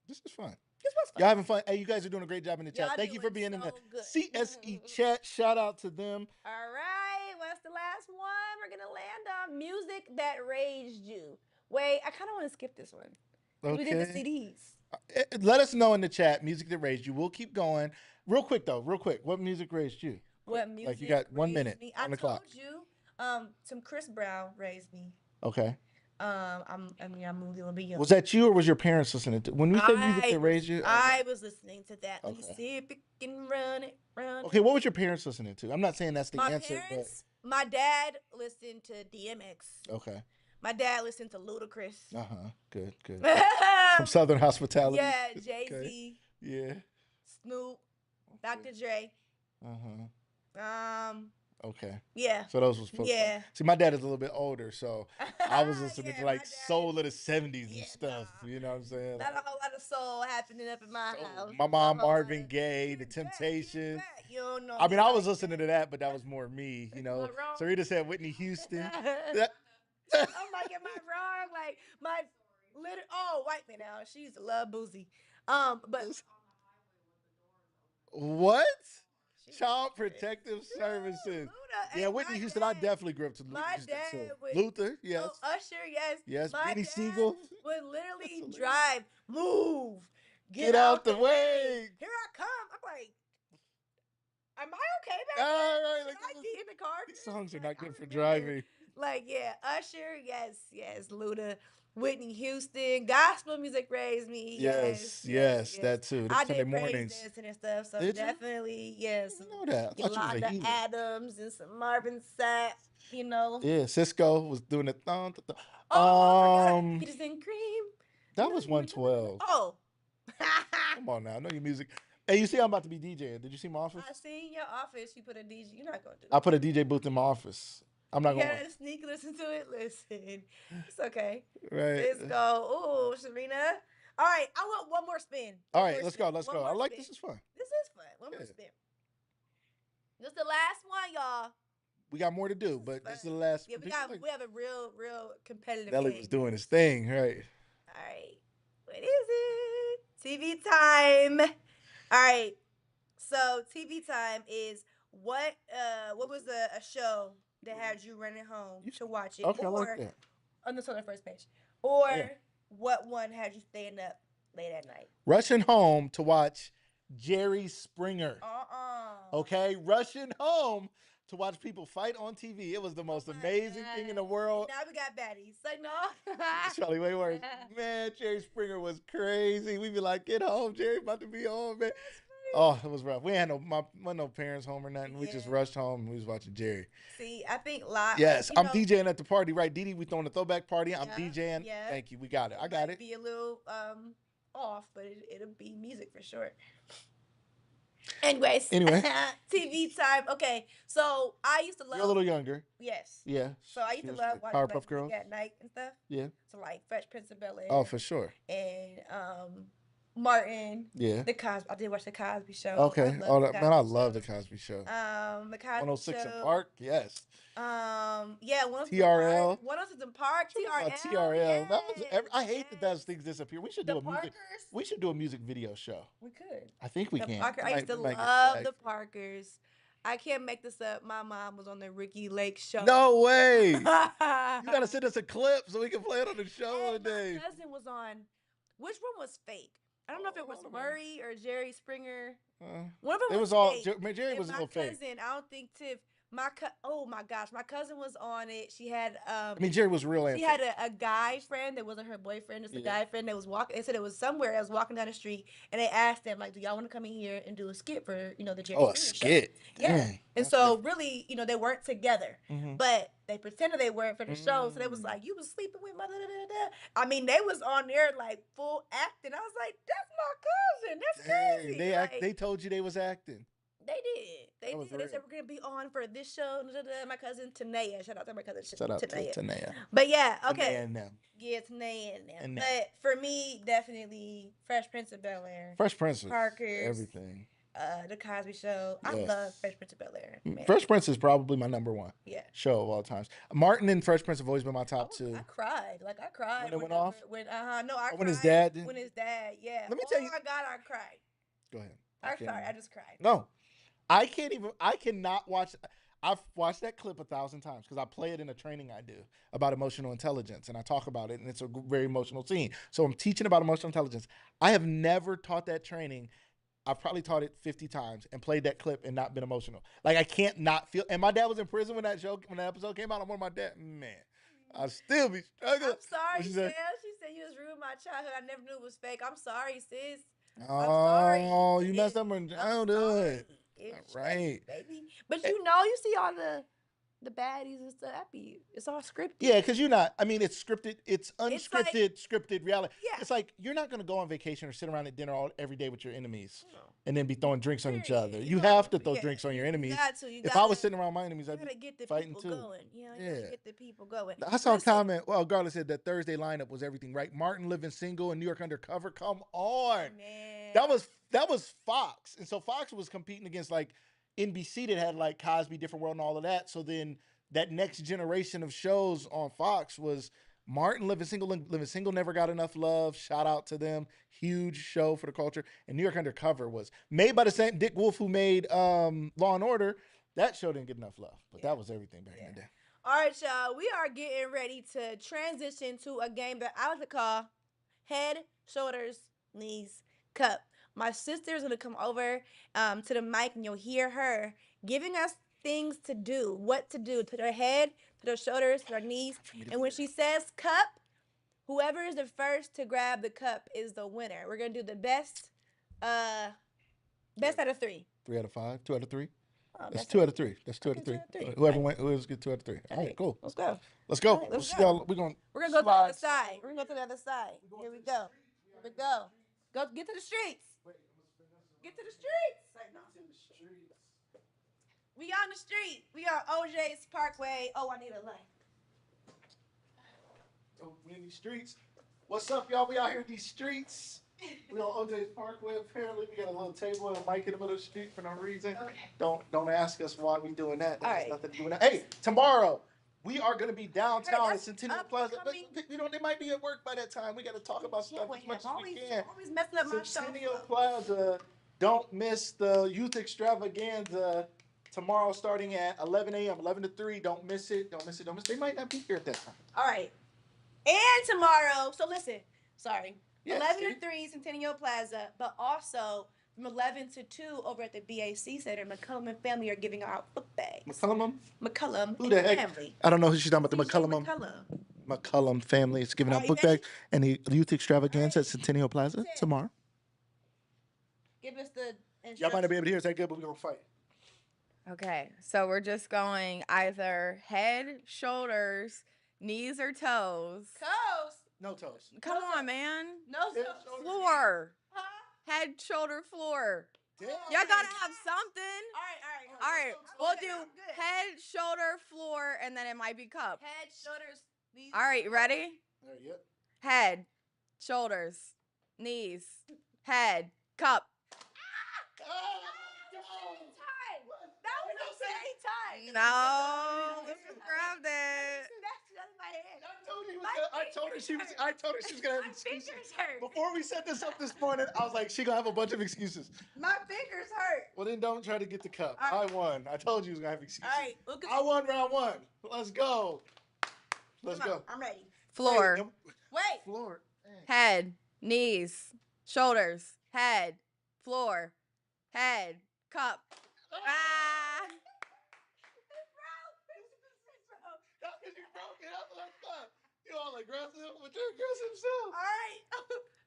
This is fun. This was fun. Y'all having fun? Hey, you guys are doing a great job in the chat. Thank you for being in the CSE chat. Shout out to them. All right, what's the last one? We're gonna land on music that raised you. Wait, I kind of want to skip this one. Okay. We did the CDs. Let us know in the chat. Music that raised you. We'll keep going. Real quick though. Real quick. What music raised you? What music? Like you got 1 minute on the clock. I told you. Some Chris Brown raised me. Okay. I'm a little bit young. Was that you or was your parents listening to? When we say music that raised you, I was listening to that. Let me see if it can run it. Okay, what was your parents listening to? I'm not saying that's the answer. My dad listened to DMX. Okay. My dad listened to Ludacris. Good. From Southern Hospitality. Yeah, Jay-Z. Okay. Yeah. Snoop. Dr. Dre. Okay. Yeah. So those was yeah. See, my dad is a little bit older, so I was listening to like soul of the 70s and stuff. You know what I'm saying? Not a whole lot of soul happening up in my house. My mom, Marvin Gaye, The Temptations. You don't know. I mean, I was listening to that, but that was more me, you know. Sarita said Whitney Houston. I'm like, am I wrong? Like white man now. She used to love Boozy. But what? Child Protective Services. Yeah, Whitney Houston. I definitely grew up to Luther. My dad would. Luther, yes. Usher, yes. Yes, my Benny dad Siegel. Would literally drive, move, get out the way. Here I come. I'm like, am I okay back there? Should I get in the car? These songs are not good for driving. Like, yeah, Usher, yes, Luda. Whitney Houston, gospel music raised me. Yes, that too. I did praise dancing and stuff, so definitely, yes. I know that. Yolanda Adams and some Marvin Sapp, you know. Yeah, Cisco was doing the Peaches and Cream. That was 112. Oh. Come on now, I know your music. Hey, you see I'm about to be DJing. Did you see my office? I seen your office. You put a DJ. You're not going to do that. I put a DJ booth in my office. I'm not going to sneak listen to it. Listen. It's okay. Right. Let's go. Oh, Serena. All right. I want one more spin. All right. Let's go. I like this. Is fun. This is fun. One more spin. This is the last one, y'all. We got more to do, but this is the last. Yeah, we have a real competitive Nelly game. was doing his thing, right? All right. What is it? TV time. All right. So TV time is what was a show that had you running home to watch it? Okay, I like that. On the first page. Or what one had you staying up late at night? Rushing home to watch Jerry Springer. Okay, rushing home to watch people fight on TV. It was the most amazing thing in the world. Now we got baddies. Like, no. It's probably way worse. Man, Jerry Springer was crazy. We'd be like, get home, Jerry, about to be home, man. Oh, it was rough. We had no parents home or nothing. We just rushed home and we was watching Jerry. See, I think live. Yes, I'm DJing at the party, right? Didi, we throwing a throwback party. I'm DJing. Yeah. Thank you. We got it. I got it. Be a little off, but it'll be music for sure. Anyway, TV time. Okay, so I used to love. You're a little younger. Yes. Yeah. So I used to love watching Powerpuff Girls at night and stuff. Yeah. So like Fresh Prince of Bel-Air. Oh, for sure. And Martin. Yeah. The Cosby. I did watch the Cosby Show. Okay. I love the Cosby Show. The Cosby 106 Show. in Park. Yes. Yeah. 106 TRL. 106 in Park. TRL. TRL. Yes. That was. I hate that those things disappear. We should do Parkers? We should do a music video show. We could. I think we can. I used to love the Parkers. I can't make this up. My mom was on the Ricky Lake show. No way. You gotta gotta send us a clip so we can play it on the show one day. My cousin was on. Which one was fake? I don't know if it was Murray or Jerry Springer. One of them was fake. Jerry was a little fake. My cousin, I don't think Tiff. Oh my gosh, my cousin was on it. She had Jerry was real. She had a guy friend that wasn't her boyfriend. Just a guy friend that was walking. They said it was somewhere. I was walking down the street, and they asked them like, "Do y'all want to come in here and do a skit for the Jerry Springer a skit? Show?" Yeah. And so really, they weren't together, but they pretended they weren't for the show. So they was like, "You was sleeping with my da da da da." I mean, they was on there like full acting. I was like, "That's my cousin. That's crazy." They told you they was acting. They did. They did. They said we're gonna be on for this show. My cousin Tanea. Shout out to my cousin Tanea. But yeah, okay. Tanea and them. Yeah, Tanea and them. But for me, definitely Fresh Prince of Bel-Air. Fresh Prince. Parker's. Everything. The Cosby Show. I love Fresh Prince of Bel-Air. Fresh Prince is probably my number one. Yeah. Show of all times. Martin and Fresh Prince have always been my top two. I cried. I cried. When it went off? I cried. When his dad did? When his dad, yeah. Let me tell you. Oh my God, I cried. Go ahead. I just cried. No. I cannot watch. I've watched that clip 1,000 times because I play it in a training I do about emotional intelligence, and I talk about it, and it's a very emotional scene. So I'm teaching about emotional intelligence. I have never taught that training. I've probably taught it 50 times and played that clip and not been emotional. Like I can't not feel. And my dad was in prison when that episode came out. I'm on my dad. Man, I still be struggling. I'm sorry, Sis. She said you just ruined my childhood. I never knew it was fake. I'm sorry, sis. Oh, you messed up my childhood. Right, baby. But you see all the baddies and stuff. It's all scripted. Yeah, because you're not. I mean, it's scripted. It's unscripted, scripted reality. Yeah. It's like you're not going to go on vacation or sit around at dinner every day with your enemies and then be throwing drinks on each other. You have to throw drinks on your enemies. You got to. If I was sitting around my enemies, I'd be get the fighting people too. Going. You get the people going. I saw a comment. Well, Garland said that Thursday lineup was everything, right? Martin Living Single and New York Undercover. Come on, man. That was Fox, and so Fox was competing against like NBC that had like Cosby, Different World, and all of that. So then that next generation of shows on Fox was Martin Living Single never got enough love. Shout out to them. Huge show for the culture. And New York Undercover was made by the same Dick Wolf who made Law and Order. That show didn't get enough love, but that was everything back in the day. All right, y'all. We are getting ready to transition to a game that I like to call Head, Shoulders, Knees, Cup. My sister's going to come over to the mic, and you'll hear her giving us things to do, what to do to their head, to their shoulders, to their knees. And when she says cup, whoever is the first to grab the cup is the winner. We're going to do the best out of 3. 3 out of 5? 2 out of 3? That's 2 out of 3. That's 2 out of 3. Whoever's get 2 out of 3. All right, cool. Let's go. Let's go. Right, let's go. Y'all. We're going to go to the other side. We're going to go to the other side. Here we go. Here we go. Go get to the streets. Get to the streets. We on the street. We on O'Jay Parkway. Oh, I need a light. So we in these streets. What's up, y'all? We out here in these streets. We on O'Jay Parkway. Apparently, we got a little table and a mic in the middle of the street for no reason. Okay. Don't ask us why we doing that. That has nothing to do with that. Hey, tomorrow we are going to be downtown at Centennial Plaza. But, they might be at work by that time. We got to talk about stuff as much as we can. Always messing up my show. Centennial Plaza. Don't miss the youth extravaganza tomorrow starting at 11 a.m., 11 to 3. Don't miss it. They might not be here at that time. All right. And tomorrow, so listen, sorry. Yeah, 11 to 3, Centennial Plaza, but also from 11 to 2 over at the BAC Center, McCullum and family are giving out book bags. McCullum Who the heck? Family. I don't know who she's talking about. The McCullum family is giving out book bags and the youth extravaganza at Centennial Plaza tomorrow. Give us the instructions. Y'all might not be able to hear us that good, but we're going to fight. Okay, so we're just going either head, shoulders, knees, or toes. Toes? No toes. Come on, man. No toes. Floor. Huh? Head, shoulder, floor. Damn. Y'all gotta have something. All right. We'll do head, shoulder, floor, and then it might be cup. Head, shoulders, knees. All right, you ready? Yep. Head, shoulders, knees, head, cup. That was the same time. No, grabbed it. That's my head. I told you My I told her she was gonna have My excuses. fingers hurt. Before we set this up this morning, I was like, she gonna have a bunch of excuses. My fingers hurt. Well, then don't try to get the cup. All I won. I told you was gonna have excuses. All right, look at I won round 1. Let's go. Let's Come go. on, I'm ready. Floor, Wait. Floor. head, knees, shoulders, head, floor, head, cup. Ah! That's because you broke it up like that. You all aggressive, but you're aggressive still. All right.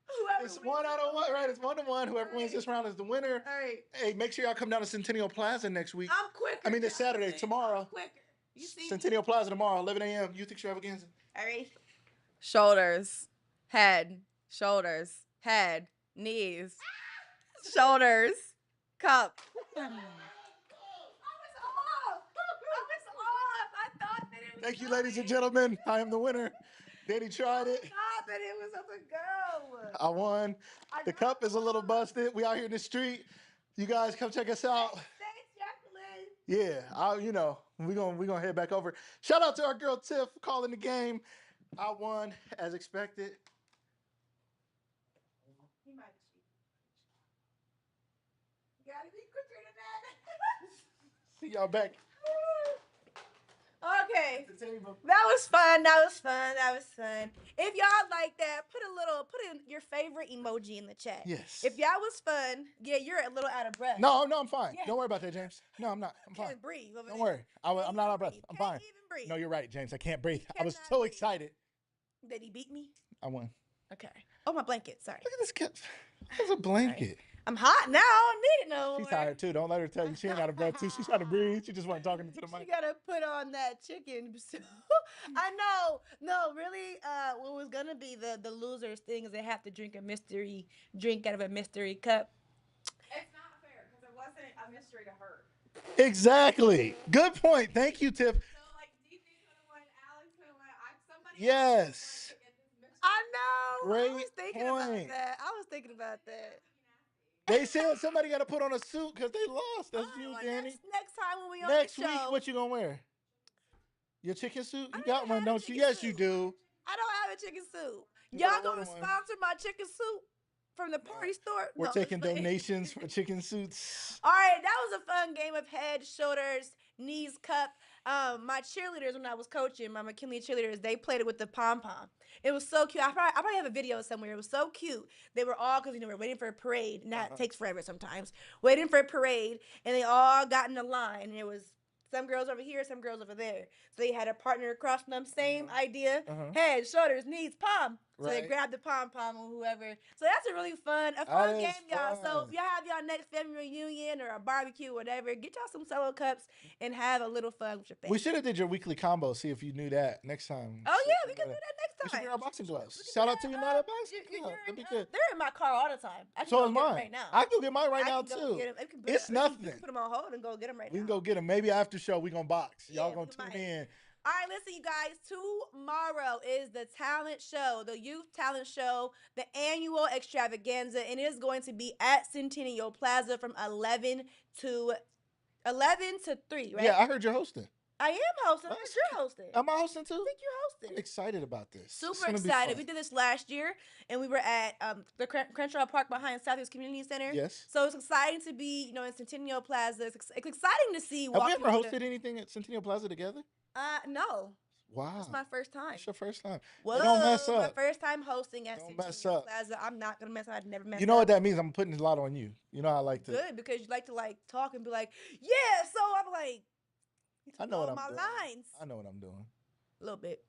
Whoever It's wins 1 out of 1, right? It's 1-1. Whoever wins Alright. this round is the winner. All right. Hey, make sure y'all come down to Centennial Plaza next week. I'm quicker. I mean, it's Saturday, Jonathan. tomorrow. I'm quicker. You see? Centennial Plaza tomorrow, 11 a.m. Youth Extravaganza. All right. Shoulders, head, shoulders, head, knees, shoulders, cup. I was off. I thought that it was. Thank you, ladies and gentlemen. I am the winner. Danny tried it. I thought that it was up to go. I won. The cup is a little busted. We out here in the street. You guys come check us out. Thanks, Jacqueline. Yeah, we're gonna head back over. Shout out to our girl Tiff for calling the game. I won as expected. He might have cheated. You gotta be quicker than that. See y'all back. Okay. at the table. That was fun. That was fun. That was fun. If y'all like that, put in your favorite emoji in the chat. Yes. If y'all was fun, yeah, you're a little out of breath. No, I'm fine. Yeah. Don't worry about that, James. No, I'm not. I'm fine. Can't breathe. Over Don't there. worry. I'm not out of breath. Breathe. I'm Can't fine. even breathe. No, you're right, James. I can't breathe. I was cannot so breathe. excited. Did he beat me? I won. Okay. Oh, my blanket. Sorry. Look at this kid. There's a blanket. I'm hot now. I don't need it no more. She's tired too. Don't let her tell you she ain't out of breath too. She's trying to breathe. She just wasn't talking into the She mic. gotta put on that chicken. I know. No, really. What was gonna be the losers thing is they have to drink a mystery drink out of a mystery cup. It's not fair because it wasn't a mystery to her. Exactly. Good point. Thank you, Tiff. So like DP could have won, Alex could have won. Somebody Yes. else was going to get this mystery. I know. I Great was thinking point. about that. I was thinking about that. They said somebody got to put on a suit because they lost. That's All you, right, Danny. Next time when we on Next the week, show, what you gonna wear? Your chicken suit? I You don't got even one, have a don't you? chicken Yes, you suit. do. I don't have a chicken suit. You Y'all gotta gonna order one. sponsor my chicken suit from the party store? We're No, taking just playing. donations for chicken suits. All right, that was a fun game of head, shoulders, knees, cup. My cheerleaders when I was coaching, my McKinley cheerleaders, they played it with the pom pom. It was so cute. I probably have a video somewhere. It was so cute. They were all because we're waiting for a parade. And that takes forever sometimes. Waiting for a parade, and they all got in a line. And it was some girls over here, some girls over there. So they had a partner across from them. Same idea. Head, shoulders, knees, palm. So they Right. grabbed the pom pom or whoever. So that's a really fun That game, is y'all. So fun. if y'all have y'all next family reunion or a barbecue, whatever, get y'all some solo cups and have a little fun with your family. We should have did your weekly combo. See if you knew that next time. Oh Shit, yeah, we can do that We next should time. bring our boxing gloves. We can Shout do out to that. you, not a boxing You're glove. in, That'd be good. They're in my car all the time. I can So go is get 'em mine. right now. I can go get mine right I now can go too. get 'em. We can It's we can nothing. put them on hold and go get them right We now. can go get them. Maybe after show we gonna box. Y'all Yeah, gonna we tune might. in. All right, listen, you guys. Tomorrow is the talent show, the youth talent show, the annual extravaganza, and it is going to be at Centennial Plaza from 11 to 3, right? Yeah, I heard you're hosting. I am hosting. I That's heard you're hosting. Am I hosting too? I think you're hosting. I'm excited about this. It's Super gonna be excited. fun. We did this last year, and we were at the Crenshaw Park behind Southeast Community Center. Yes. So it's exciting to be, in Centennial Plaza. It's exciting to see. Have we walking ever through hosted anything at Centennial Plaza together? No. Wow. It's my first time. It's your first time. Whoa, Don't mess my up. first time hosting at Don't Centennial mess up. Plaza. I'm not gonna mess up. I've never messed You know up. what that means? I'm putting a lot on you. You know I like to. Good, because you like to talk and be like, yeah. So I'm like, I know what all I'm my doing. lines. I know what I'm doing. A little bit.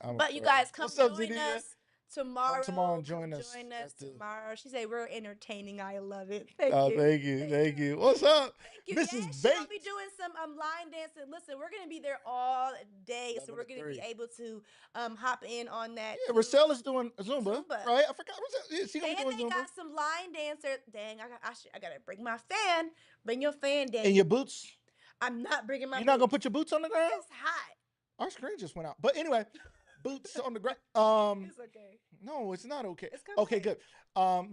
I'm But you afraid. guys come What's up, join Zenia? us tomorrow. Come tomorrow and join us Join at us the- tomorrow. She said we're entertaining. I love it. Thank Oh, you. thank you. Thank you. What's up? Thank you. Mrs. Yes, she'll Bates? be doing some line dancing. Listen, we're gonna be there all day, so 11 we're to gonna be 3. able to hop in on that. Yeah, too. Rochelle is doing Zumba, Zumba. right? I forgot. Is she gonna And be they doing Zumba? got some line dancers. Dang, I gotta bring my fan. Bring your fan, Dang. And your boots? I'm not bringing my. You're not gonna boots. put your boots on the ground? It's hot. Our screen just went out. But anyway, boots on the ground. It's okay. No, it's not okay. It's coming. Okay, good.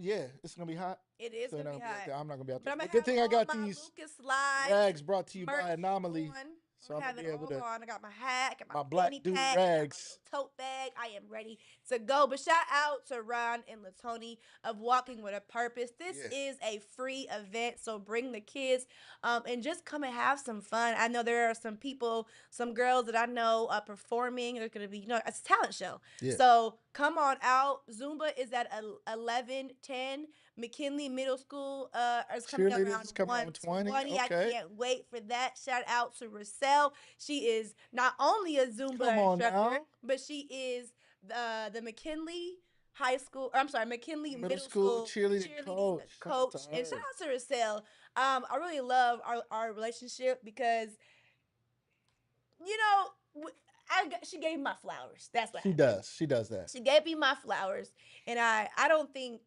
Yeah, it's gonna be hot. It is So gonna be you're not hot. there. I'm not gonna be out But there. I'm But gonna good thing I have got all my these Lucas Live rags brought to you by merch Anomaly. on. So I I'm have gonna it be able all to on. I got my hat, got my my black fanny dude pack, I got my rags. little tote bag. I am ready to go. But shout out to Ron and Latoni of Walking with a Purpose. This is a free event, so bring the kids and just come and have some fun. I know there are some people, some girls that I know are performing. They're going to be, it's a talent show. Yeah. So come on out. Zumba is at 11:10. McKinley Middle School is coming Cheerleaders around is coming on 20. 1:20. I Okay. can't wait for that. Shout out to Rochelle. She is not only a Come Zumba on instructor, now. but she is the McKinley High School, or I'm sorry, McKinley Middle Middle school School cheerleading coach. Shout out to And shout her. out to Rochelle. I really love our relationship because, you know, she gave me my flowers. That's what She happened. does. She does that. She gave me my flowers, and I don't think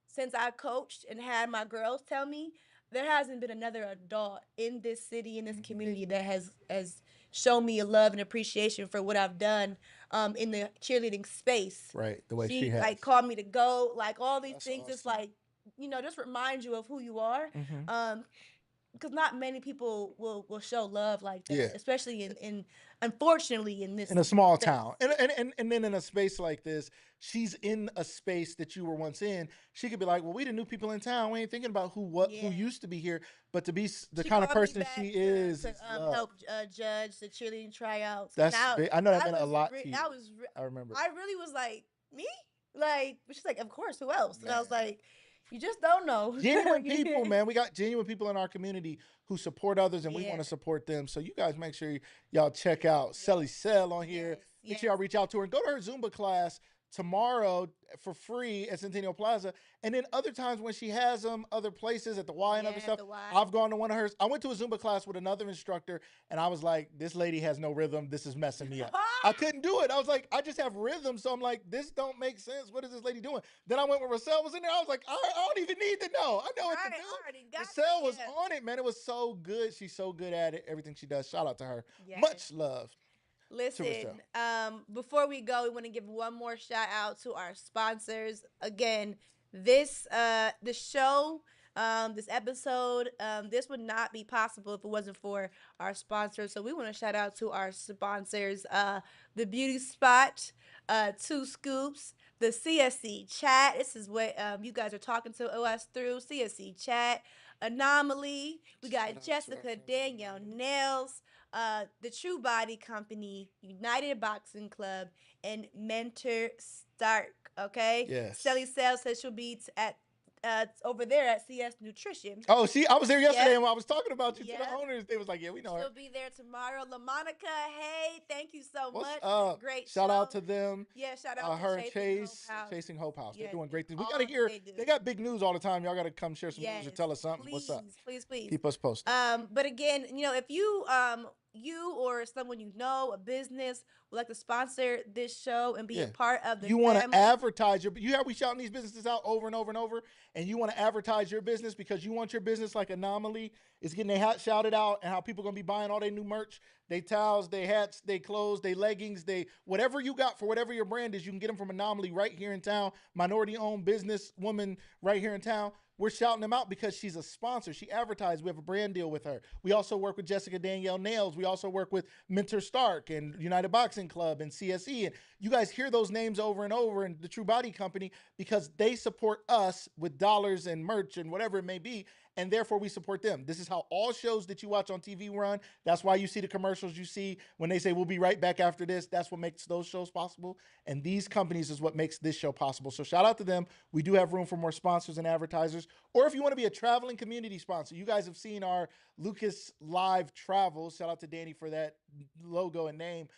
since I coached and had my girls tell me, there hasn't been another adult in this city, in this community that has shown me a love and appreciation for what I've done in the cheerleading space. Right, the way she has. Like called me to go, like all these That's things. It's awesome. like, just remind you of who you are. Mhm. Because not many people will show love like that, Yeah. especially in unfortunately in this In a small space. town. And then in a space like this, she's in a space that you were once in. She could be like, well, we the new people in town. We ain't thinking about who used to be here, but to be the She kind of called me person back she is. to love. help judge the cheerleading tryouts. That's Now, big. I know that I meant a was lot re- to you. I was I remember. I really was like, me? Like, but she's like, of course, who else? And I was Man. like, you just don't know. Genuine people, man. We got genuine people in our community who support others, and we Yeah. want to support them. So you guys make sure y'all check out Sally Sell on here. Yes, Make sure y'all reach out to her and go to her Zumba class tomorrow for free at Centennial Plaza. And then other times when she has them other places at the Y and other Yeah, stuff, the Y. I've gone to one of hers. I went to a Zumba class with another instructor, and I was like, this lady has no rhythm. This is messing me up. I couldn't do it. I was like, I just have rhythm. So I'm like, this don't make sense. What is this lady doing? Then I went where Rochelle was in there. I was like, I don't even need to know. I know what to Right, do. I already got Rochelle it, was yeah. on it, man. It was so good. She's so good at it. Everything she does. Shout out to her. Yes. Much love. Listen, before we go, we want to give one more shout out to our sponsors. Again, this the show, this episode, this would not be possible if it wasn't for our sponsors. So we want to shout out to our sponsors, the Beauty Spot, 2 Scoopz, the CSC Chat. This is what you guys are talking to us through. CSC Chat, Anomaly. We got Shout out to Jessica our friends Danielle Anomaly. Nails, the True Body Company, United Boxing Club, and Mentor Stark. Okay. Yes. Sally Sales says she'll be at over there at CS Nutrition. Oh, see, I was there yesterday, Yep. and when I was talking about you to Yep. the owners, they was like, yeah, we know her. She'll be there tomorrow. LaMonica, hey, thank you so What's much. up? Great Shout show. out to them. Yeah, shout out to Her and Chasing Chase, Hope House. Chasing Hope House. They're Yeah, doing great things. We all got to that hear. they do. They got big news all the time. Y'all got to come share some news or Yes, tell us something. please, What's up? please. Keep us posted. But again, if you you or someone you know, a business would like to sponsor this show and be a part of the You want to family. advertise we shouting these businesses out over and over and over, and you want to advertise your business because you want your business like Anomaly is getting their hat shouted out, and how people gonna be buying all their new merch, they towels, they hats, they clothes, they leggings, they whatever you got for whatever your brand is, you can get them from Anomaly right here in town. Minority-owned business woman right here in town. We're shouting them out because she's a sponsor. She advertised. We have a brand deal with her. We also work with Jessica Danielle Nails. We also work with Mentor Stark and United Boxing Club and CSE. And you guys hear those names over and over, and the True Body Company, because they support us with dollars and merch and whatever it may be. And therefore we support them. This is how all shows that you watch on TV run. That's why you see the commercials you see when they say we'll be right back after this. That's what makes those shows possible. And these companies is what makes this show possible. So shout out to them. We do have room for more sponsors and advertisers. Or if you want to be a traveling community sponsor, you guys have seen our Lucas Live Travels. Shout out to Danny for that logo and name.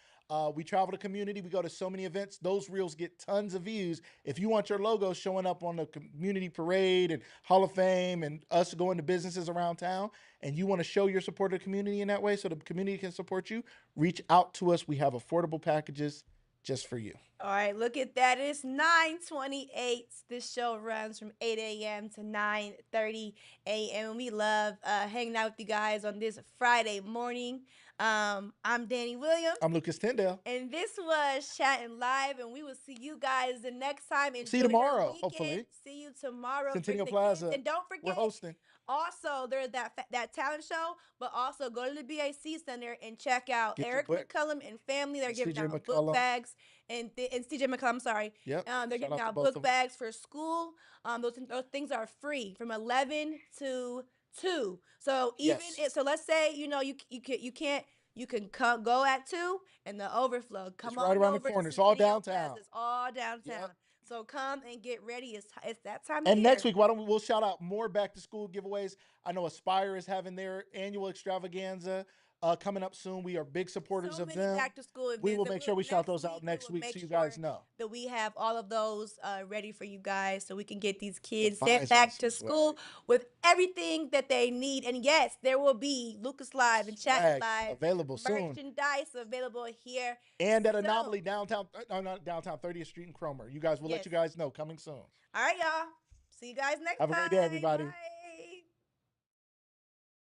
We travel the community. We go to so many events. Those reels get tons of views. If you want your logo showing up on the community parade and Hall of Fame and us going to businesses around town, and you want to show your support of the community in that way so the community can support you, reach out to us. We have affordable packages just for you. All right, look at that. It's 9:28. This show runs from 8 a.m. to 9:30 a.m. And we love hanging out with you guys on this Friday morning. I'm Danny Williams. I'm Lucas Tyndale. And this was Chattin Live, and we will see you guys the next time. See you tomorrow, hopefully. See you tomorrow. Centennial Plaza. And don't forget, we're hosting. Also, there's that talent show, but also go to the BAC Center and check out Eric McCullum and family. They're giving out book bags and CJ McCullum. Sorry. Yep. They're giving out book bags for school. Those things are free from 11 to 2. So so let's say you can go at 2 and the overflow come on right around over the corner. to It's all Centennial downtown. Plaza. It's all downtown. Yep. So come and get ready. It's that time. And next week, we'll shout out more back to school giveaways. I know Aspire is having their annual extravaganza coming up soon. We are big supporters of them. Back to school events. We will make sure we shout those out next week so you guys know that we have all of those ready for you guys, so we can get these kids sent back to school with everything that they need. And yes, there will be Lucas Live and Chat Live available soon. Merchandise available here and at Anomaly downtown, not downtown 30th Street in Cromer. You guys will let you guys know coming soon. All right, y'all. See you guys next time. Have a great day, everybody. Bye.